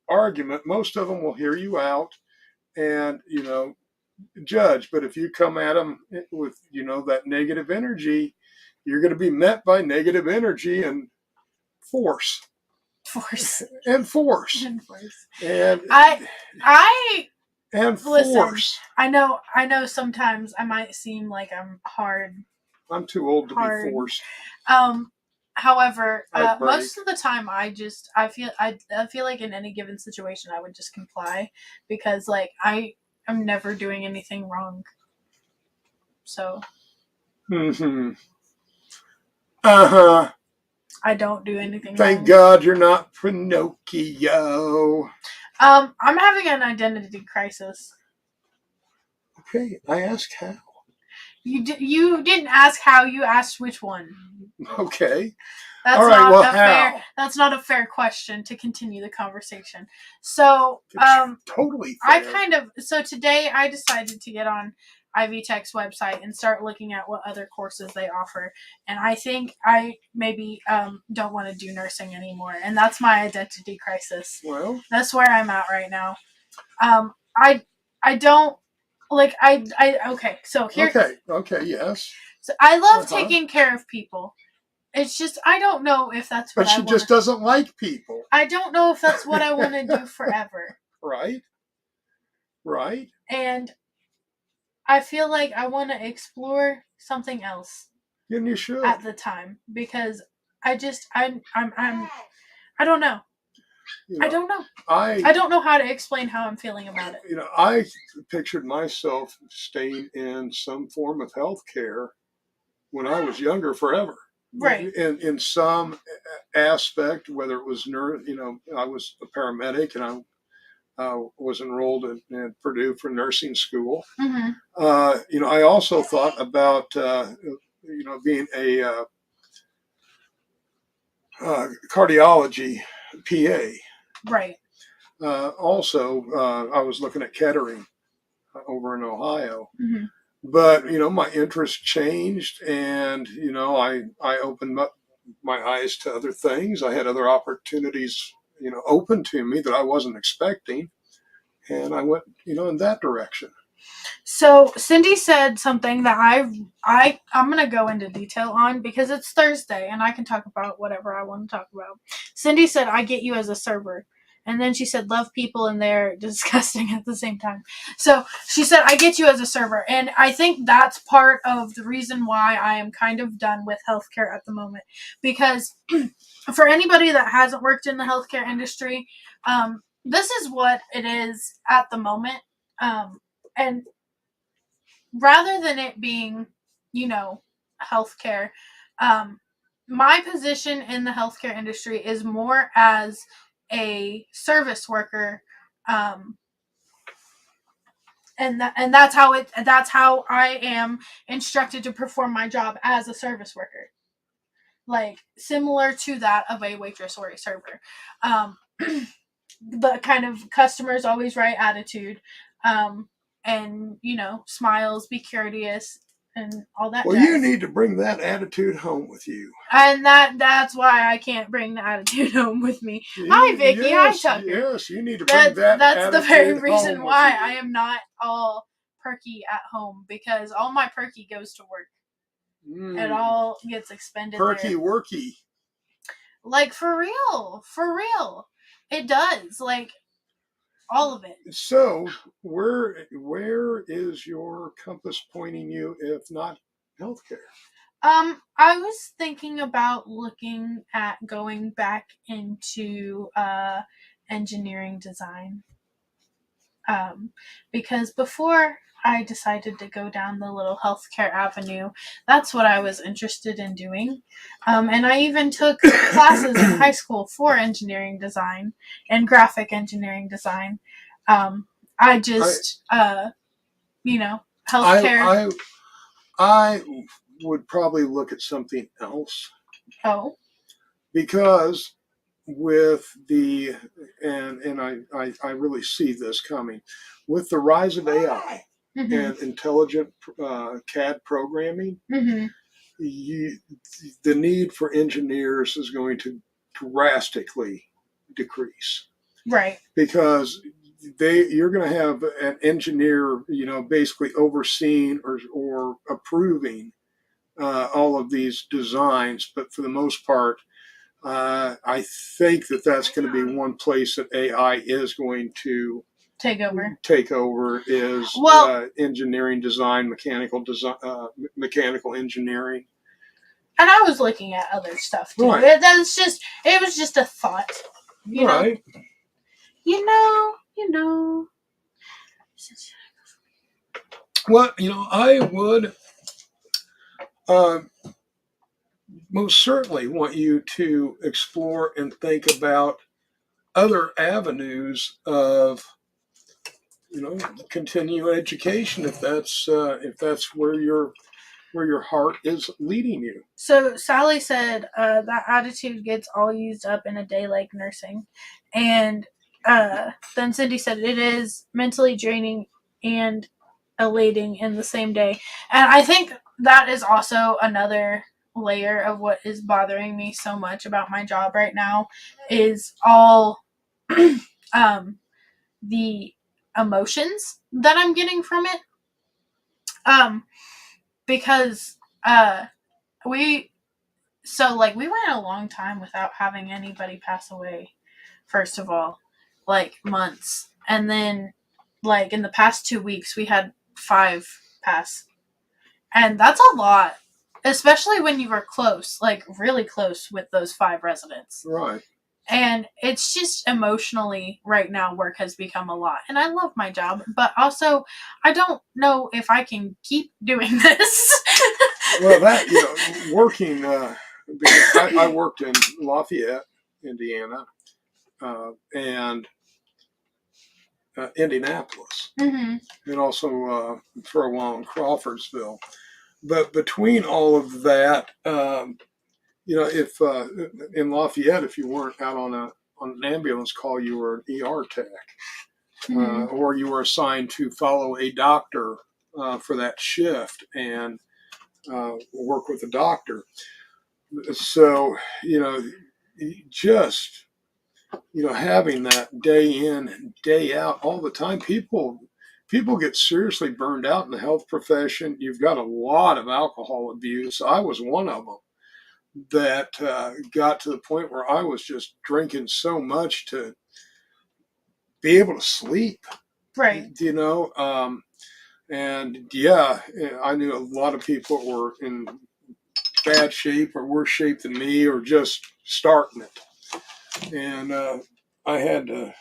argument, most of them will hear you out and, judge. But if you come at them with, that negative energy, you're going to be met by negative energy and force. And force. And force. I know sometimes I might seem like I'm hard. I'm too old to be forced. However, most of the time I feel like in any given situation I would just comply, because I'm never doing anything wrong. So. Mm-hmm. Uh-huh. I don't do anything Thank wrong. God you're not Pinocchio. I'm having an identity crisis. Okay, I asked how. You didn't ask how, you asked which one. Okay. That's all right, not well, a how? fair. That's not a fair question to continue the conversation. So, totally fair. So today I decided to get on Ivy Tech's website and start looking at what other courses they offer. And I think I maybe don't want to do nursing anymore. And that's my identity crisis. Well, that's where I'm at right now. I don't like okay. So here. Okay. Yes. So I love taking care of people. It's just I don't know if that's what. But she just doesn't like people. I don't know if that's what I want to do forever. Right. And I feel like I want to explore something else. And you should. At the time, because I don't know. I don't know. I don't know how to explain how I'm feeling about it. I pictured myself staying in some form of health care when I was younger forever. Right. In some aspect, whether it was I was a paramedic and I was enrolled at Purdue for nursing school. Mm-hmm. I also thought about being a cardiology PA. Right. Also, I was looking at Kettering over in Ohio. Mm-hmm. But, my interest changed and, I opened up my eyes to other things. I had other opportunities, open to me that I wasn't expecting. And I went, in that direction. So Cindy said something that I'm gonna go into detail on because it's Thursday and I can talk about whatever I want to talk about. Cindy said, "I get you as a server," and then she said, "Love people and they're disgusting at the same time." So she said, "I get you as a server," and I think that's part of the reason why I am kind of done with healthcare at the moment, because for anybody that hasn't worked in the healthcare industry, this is what it is at the moment. And rather than it being, healthcare, um, my position in the healthcare industry is more as a service worker, um, and that's how I am instructed to perform my job as a service worker, like similar to that of a waitress or a server. Um, the kind of customers always right attitude, um, and smiles, be courteous, and all that Well, jazz. you need to bring that attitude home with you. And that's why I can't bring the attitude home with me. Hi, Vicky. Yes, Hi, Tucker. yes, you need to bring that That's attitude the very reason home why with you. I am not all perky at home, because all my perky goes to work. It all gets expended Perky there. worky. Like, for real. It does. Like, all of it. So, where is your compass pointing you, if not healthcare? I was thinking about looking at going back into engineering design. Because before I decided to go down the little healthcare avenue, that's what I was interested in doing. And I even took classes in high school for engineering design and graphic engineering design. I just, healthcare. I would probably look at something else, Oh. because with the and I really see this coming with the rise of AI and intelligent CAD programming. The need for engineers is going to drastically decrease, Right. because you're going to have an engineer, basically overseeing or approving all of these designs. But for the most part, I think that's going to be one place that AI is going to take over is engineering design, mechanical engineering. And I was looking at other stuff too. Right. It was just a thought. You know? You know. Well, I would most certainly want you to explore and think about other avenues of continuing education, if that's where your heart is leading you. So Sally said that attitude gets all used up in a day like nursing. And then Cindy said it is mentally draining and elating in the same day. And I think that is also another layer of what is bothering me so much about my job right now, is all the emotions that I'm getting from it. Because we went a long time without having anybody pass away. First of all, like months, and then like in the past 2 weeks we had 5 pass, and that's a lot, especially when you were close, like really close with those 5 residents. Right. And it's just emotionally right now, work has become a lot. And I love my job, but also I don't know if I can keep doing this. Well, that, working, because I worked in Lafayette, Indiana, and Indianapolis, and also for a while in Crawfordsville. But between all of that, if in Lafayette, if you weren't out on an ambulance call, you were an ER tech, or you were assigned to follow a doctor for that shift and work with the doctor. So, just having that day in, day out, all the time, people people get seriously burned out in the health profession. You've got a lot of alcohol abuse. I was one of them that got to the point where I was just drinking so much to be able to sleep. Right. And yeah, I knew a lot of people that were in bad shape or worse shape than me, or just starting it. And I had to,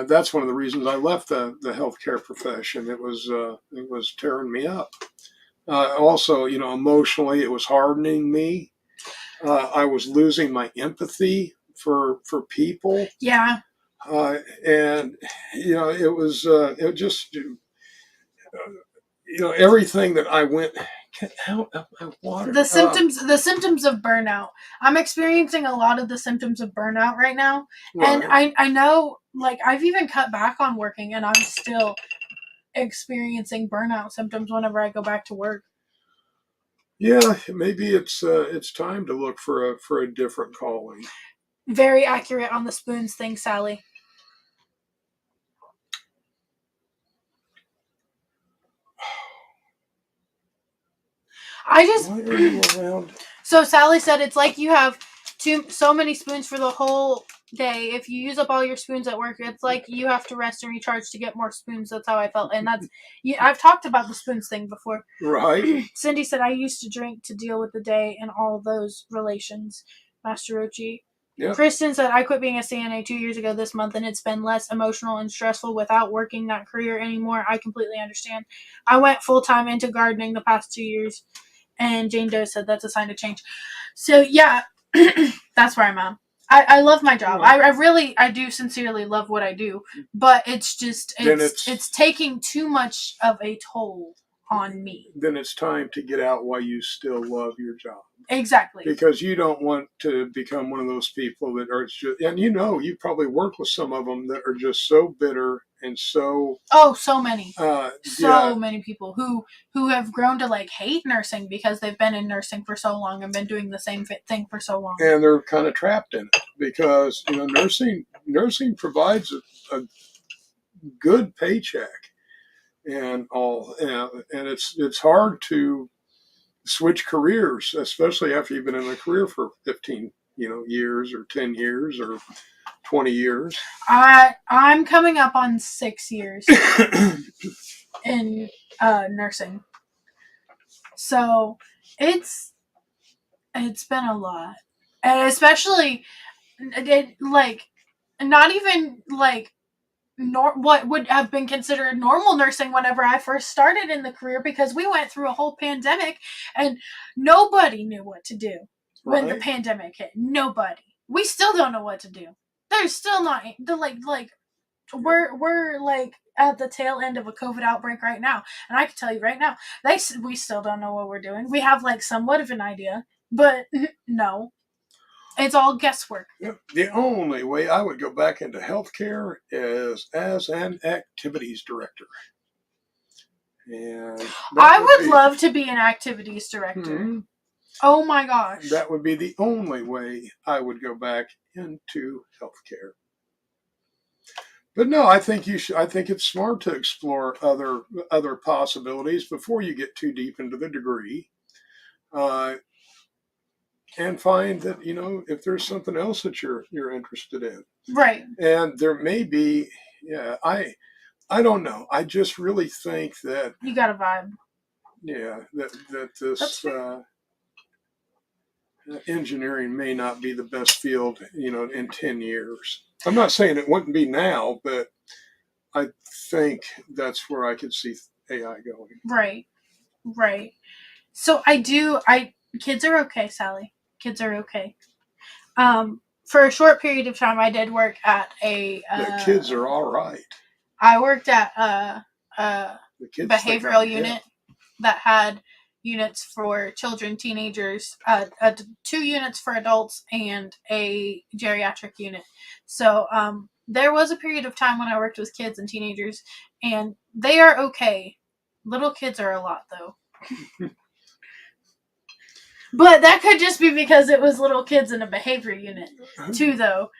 that's one of the reasons I left the healthcare profession. It was tearing me up. Also, emotionally, it was hardening me. I was losing my empathy for people. Yeah. And it just everything that I went out of my water. The symptoms of burnout. I'm experiencing a lot of the symptoms of burnout right now. Right. And I know, like, I've even cut back on working, and I'm still experiencing burnout symptoms whenever I go back to work. Yeah, maybe it's time to look for a different calling. Very accurate on the spoons thing, Sally. Why are you around? So Sally said it's like you have so many spoons for the whole day. If you use up all your spoons at work, it's like you have to rest and recharge to get more spoons. That's how I felt. And I've talked about the spoons thing before. Right. Cindy said, I used to drink to deal with the day and all those relations. Master Roachee. Yep. Kristen said, I quit being a CNA 2 years ago this month, and it's been less emotional and stressful without working that career anymore. I completely understand. I went full-time into gardening the past 2 years. And Jane Doe said that's a sign of change. So yeah, that's where I'm at. I love my job. I do sincerely love what I do, but it's just it's taking too much of a toll on me. Then it's time to get out while you still love your job. Exactly. Because you don't want to become one of those people that are just, and you probably work with some of them that are just so bitter and so. Oh, so many. Many people who have grown to like hate nursing because they've been in nursing for so long and been doing the same thing for so long. And they're kind of trapped in it because, nursing provides a good paycheck and all, and it's hard to switch careers, especially after you've been in a career for 15, years or 10 years or 20 years. I'm coming up on 6 years in nursing. So it's been a lot. And especially not even what would have been considered normal nursing whenever I first started in the career, because we went through a whole pandemic and nobody knew what to do when the pandemic hit. Nobody. We still don't know what to do. There's still not we're like at the tail end of a COVID outbreak right now, and I can tell you right now, we still don't know what we're doing. We have somewhat of an idea, but no. It's all guesswork. The only way I would go back into healthcare is as an activities director. And I would love to be an activities director. Mm-hmm. Oh my gosh. That would be the only way I would go back into healthcare. But no, I think I think it's smart to explore other possibilities before you get too deep into the degree. And find that, if there's something else that you're interested in. Right. And there may be, I don't know. I just really think that. You got a vibe. Yeah, that this engineering may not be the best field, in 10 years. I'm not saying it wouldn't be now, but I think that's where I could see AI going. Right. Right. So kids are okay, Sally. Kids are okay. For a short period of time, I did work at a. The kids are all right. I worked at a behavioral unit that had units for children, teenagers, 2 units for adults, and a geriatric unit. So there was a period of time when I worked with kids and teenagers, and they are okay. Little kids are a lot, though. But that could just be because it was little kids in a behavior unit, too, though.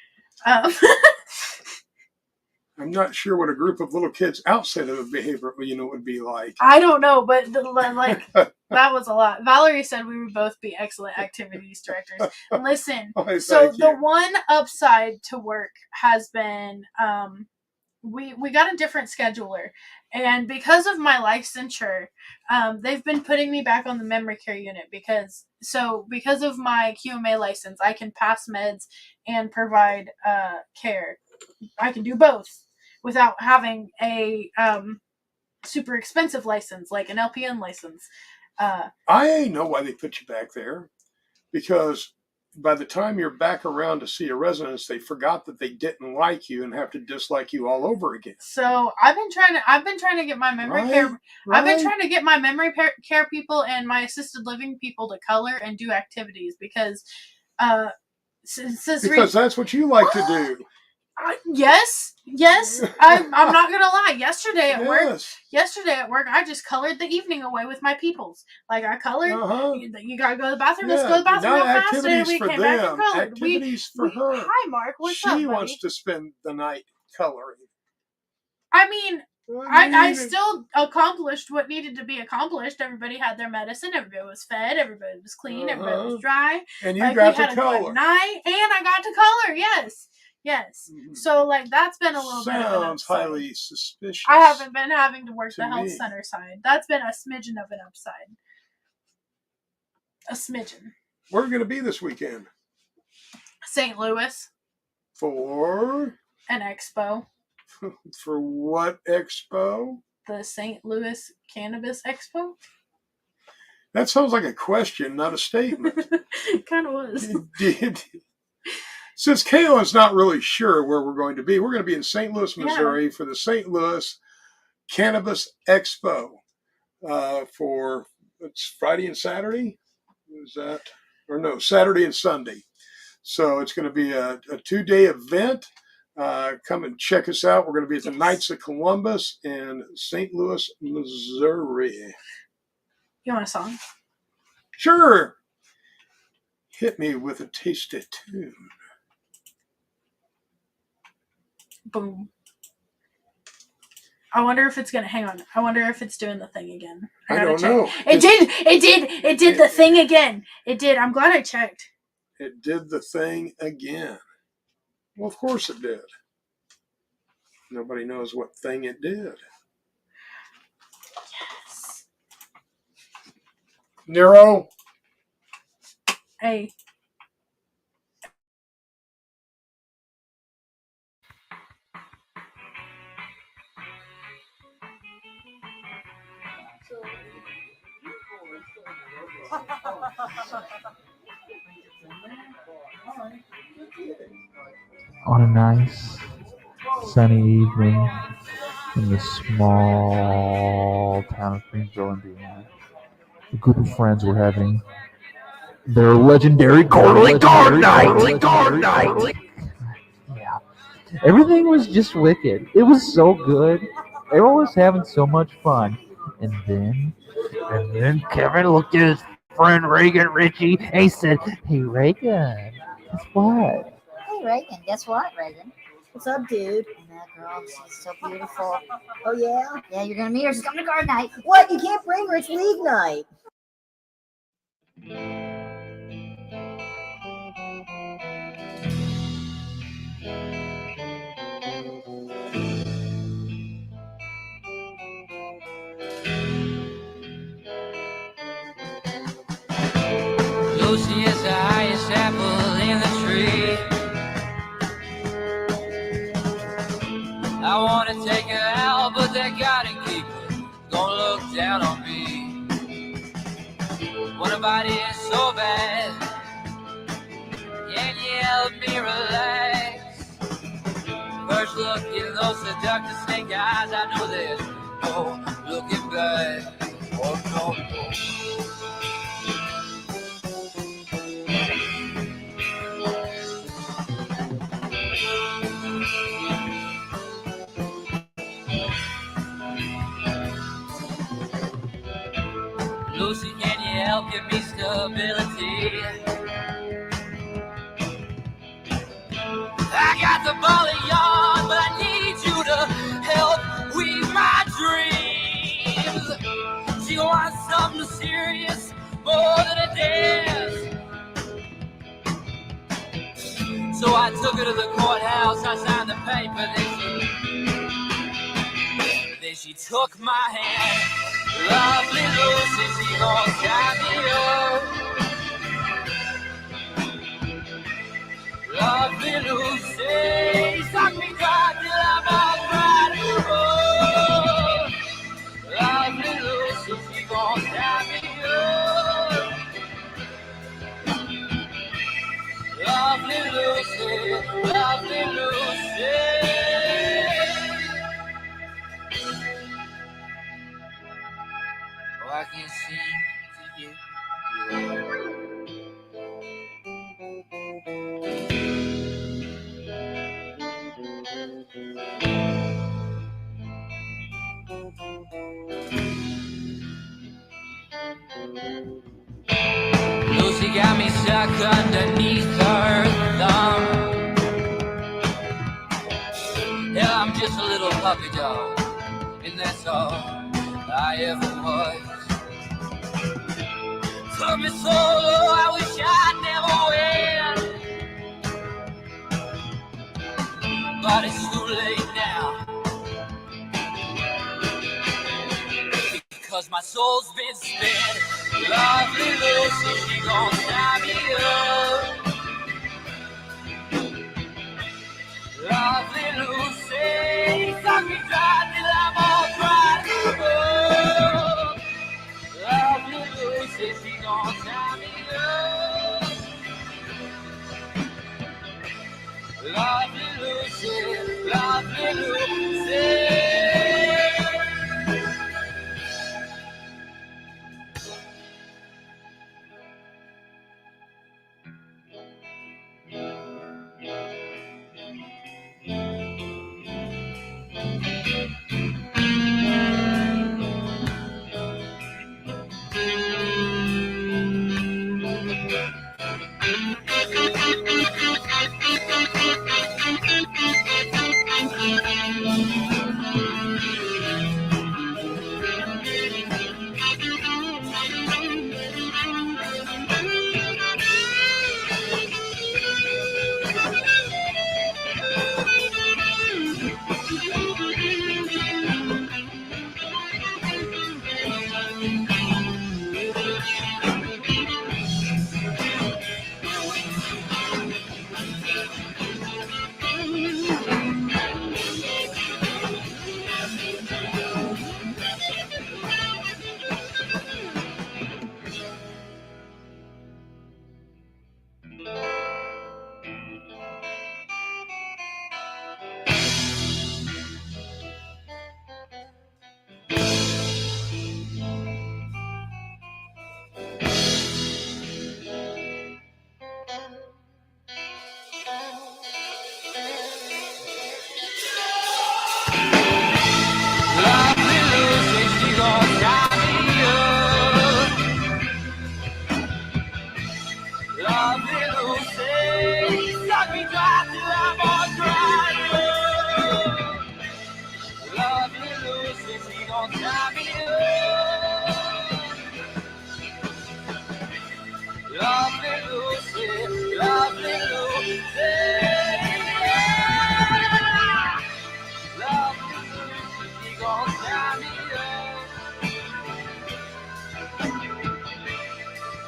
I'm not sure what a group of little kids outside of a behavioral unit would be like. I don't know, but like that was a lot. Valerie said we would both be excellent activities directors. Listen, so the one upside to work has been we got a different scheduler, and because of my licensure, they've been putting me back on the memory care unit because of my QMA license, I can pass meds and provide care. I can do both without having a super expensive license like an LPN license. I know why they put you back there, because by the time you're back around to see a residence, they forgot that they didn't like you and have to dislike you all over again. So I've been trying to get my memory care. Right. I've been trying to get my memory care people and my assisted living people to color and do activities because that's what you like to do. Yes. I'm not gonna lie. Yesterday at work, I just colored the evening away with my peoples. Like I colored. You gotta go to the bathroom. Let's go to the bathroom real fast. And we came back and colored. Activities for her. Hi, Mark. What's up, buddy? She wants to spend the night coloring. I mean, I still accomplished what needed to be accomplished. Everybody had their medicine. Everybody was fed. Everybody was clean. Everybody was dry. And you got to color. Night, and I got to color. Yes. Mm-hmm. So, like, that's been a little bit of an upside. Sounds highly suspicious. I haven't been having to work the health center side. That's been a smidgen of an upside. A smidgen. Where are we going to be this weekend? St. Louis. For? An expo. For what expo? The St. Louis Cannabis Expo. That sounds like a question, not a statement. It kind of was. Since Kayla's not really sure where we're going to be, we're going to be in St. Louis, Missouri for the St. Louis Cannabis Expo for it's Friday and Saturday. Is that? Or no, Saturday and Sunday. So it's going to be a 2-day event. Come and check us out. We're going to be at the Knights of Columbus in St. Louis, Missouri. You want a song? Sure. Hit me with a tasty tune. Boom. I wonder if it's gonna hang on. I wonder if it's doing the thing again. I don't know. It did the thing again. It did. I'm glad I checked. It did the thing again. Well, of course it did. Nobody knows what thing it did. Yes. Nero. Hey. On a nice sunny evening in the small town of Greensboro, Indiana, a group of friends were having their legendary quarterly card night. Yeah, everything was just wicked. It was so good. Everyone was having so much fun. And then Kevin looked at his friend Reagan Richie and he said, "Hey Reagan, guess what?" Hey Reagan, guess what, Reagan? What's up, dude? And that girl, she's so beautiful. Oh, yeah? Yeah, you're gonna meet her. She's coming to guard night. What? You can't bring her. It's league night. Lucy is the highest apple in the tree. I wanna take her out, but they gotta keep her. Gonna look down on me. When a body is so bad, can you help me relax? First look in those seductive snake eyes, I know there's no looking back. Oh no. Lucy, can you help give me stability? I got the ball of yarn, but I need you to wants something serious more than a dance. So I took her to the courthouse, I signed the paper, then she took my hand. Lovely Lucy, she gon' tie me up. Lovely Lucy, suck me dry till I'm all right. Oh, lovely Lucy, she gon' tie me up. Lovely Lucy, lovely Lucy. Oh, I can't seem to get Lucy got me stuck underneath her thumb. Hell, I'm just a little puppy dog, and that's all I ever was. Took me so low, I wish I'd never win. But it's too late now, because my soul's been spent. Lovely Lucy, she gon' tie me up. Lovely Lucy, suck me dry till I'm all dry. Oh, lovely Lucy, she gon' tie me up. Lovely Lucy, lovely Lucy. Lovely Lucy, she gon' tie me up. Lovely Lucy, suck me dry till I'm all dry. Oh, lovely Lucy, she gon' tie me up. Lovely Lucy, lovely Lucy. Lovely Lucy, she gon' tie me up.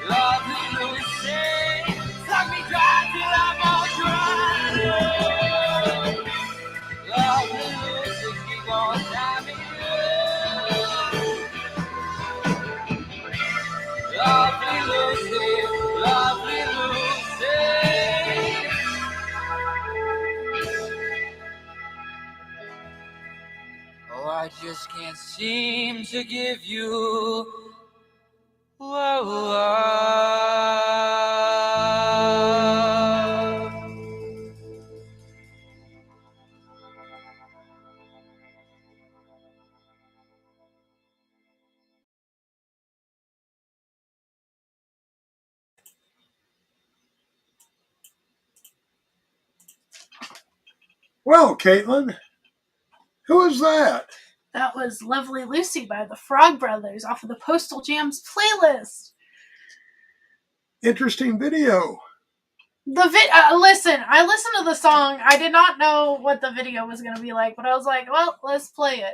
Lovely Lucy, suck me dry till I'm all dry. Lovely Lucy, she gon' tie me up. Lovely Lucy, lovely Lucy. Oh, I just can't seem to give you love. Well, Caitlin, who is that? That was Lovely Lucy by the Frog Brothers off of the Postal Jams playlist. Interesting video. Listen, I listened to the song. I did not know what the video was going to be like, but I was like, well, let's play it.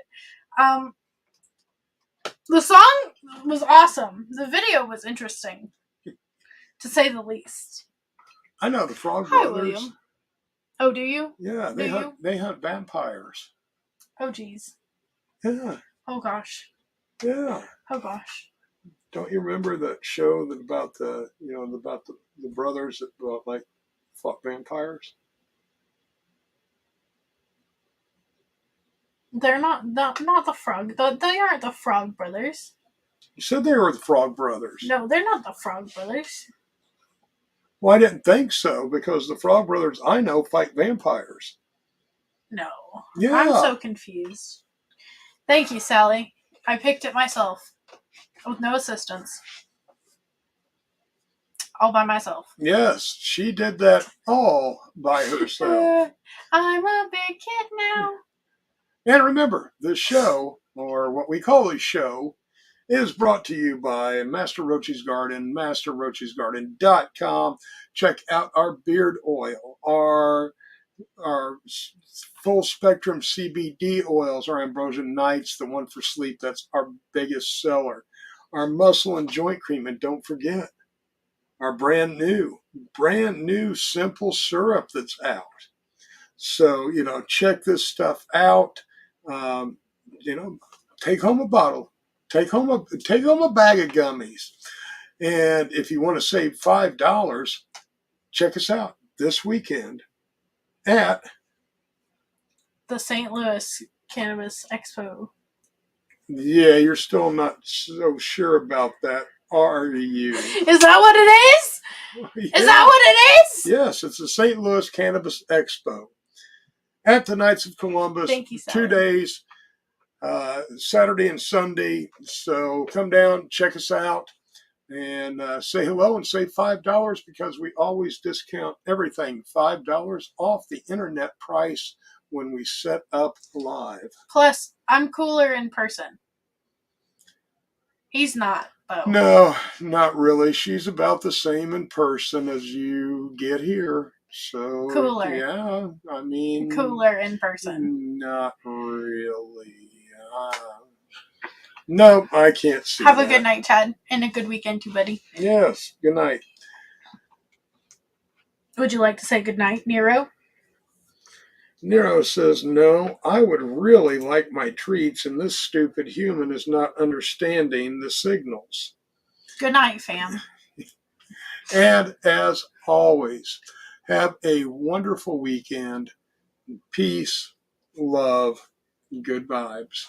The song was awesome. The video was interesting, to say the least. I know the Frog Hi, Brothers. William. Oh, do you? Yeah, they hunt vampires. Oh, geez. Yeah. Oh, gosh. Yeah. Oh, gosh. Don't you remember that show about the brothers that fought vampires? They're not the Frog. They aren't the Frog Brothers. You said they were the Frog Brothers. No, they're not the Frog Brothers. Well, I didn't think so because the Frog Brothers I know fight vampires. No. Yeah. I'm so confused. Thank you, Sally. I picked it myself. With no assistance. All by myself. Yes, she did that all by herself. I'm a big kid now. And remember, this show, or what we call a show, is brought to you by Master Roachee's Garden, masterroachesgarden.com. Check out our beard oil, our full spectrum CBD oils, our Ambrosia Nights, the one for sleep, that's our biggest seller. Our muscle and joint cream, and don't forget, our brand new simple syrup that's out. So, check this stuff out. Take home a bottle. Take home a bag of gummies. And if you want to save $5, check us out this weekend at the St. Louis Cannabis Expo. Yeah, you're still not so sure about that, are you? Is that what it is? Yeah. Is that what it is? Yes, it's the St. Louis Cannabis Expo at the Knights of Columbus. Thank you, Sally. 2 days, Saturday and Sunday. So come down, check us out, and say hello and save $5 because we always discount everything. $5 off the internet price when we set up live. Plus, I'm cooler in person. He's not, though. No, not really. She's about the same in person as you get here. So Cooler. Yeah, I mean, Cooler in person. Not really. No, I can't see Have that. a good night, Chad, and a good weekend too, buddy. Yes, good night. Would you like to say good night, Nero? Nero says, no, I would really like my treats, and this stupid human is not understanding the signals. Good night, fam. And as always, have a wonderful weekend. Peace, love, good vibes.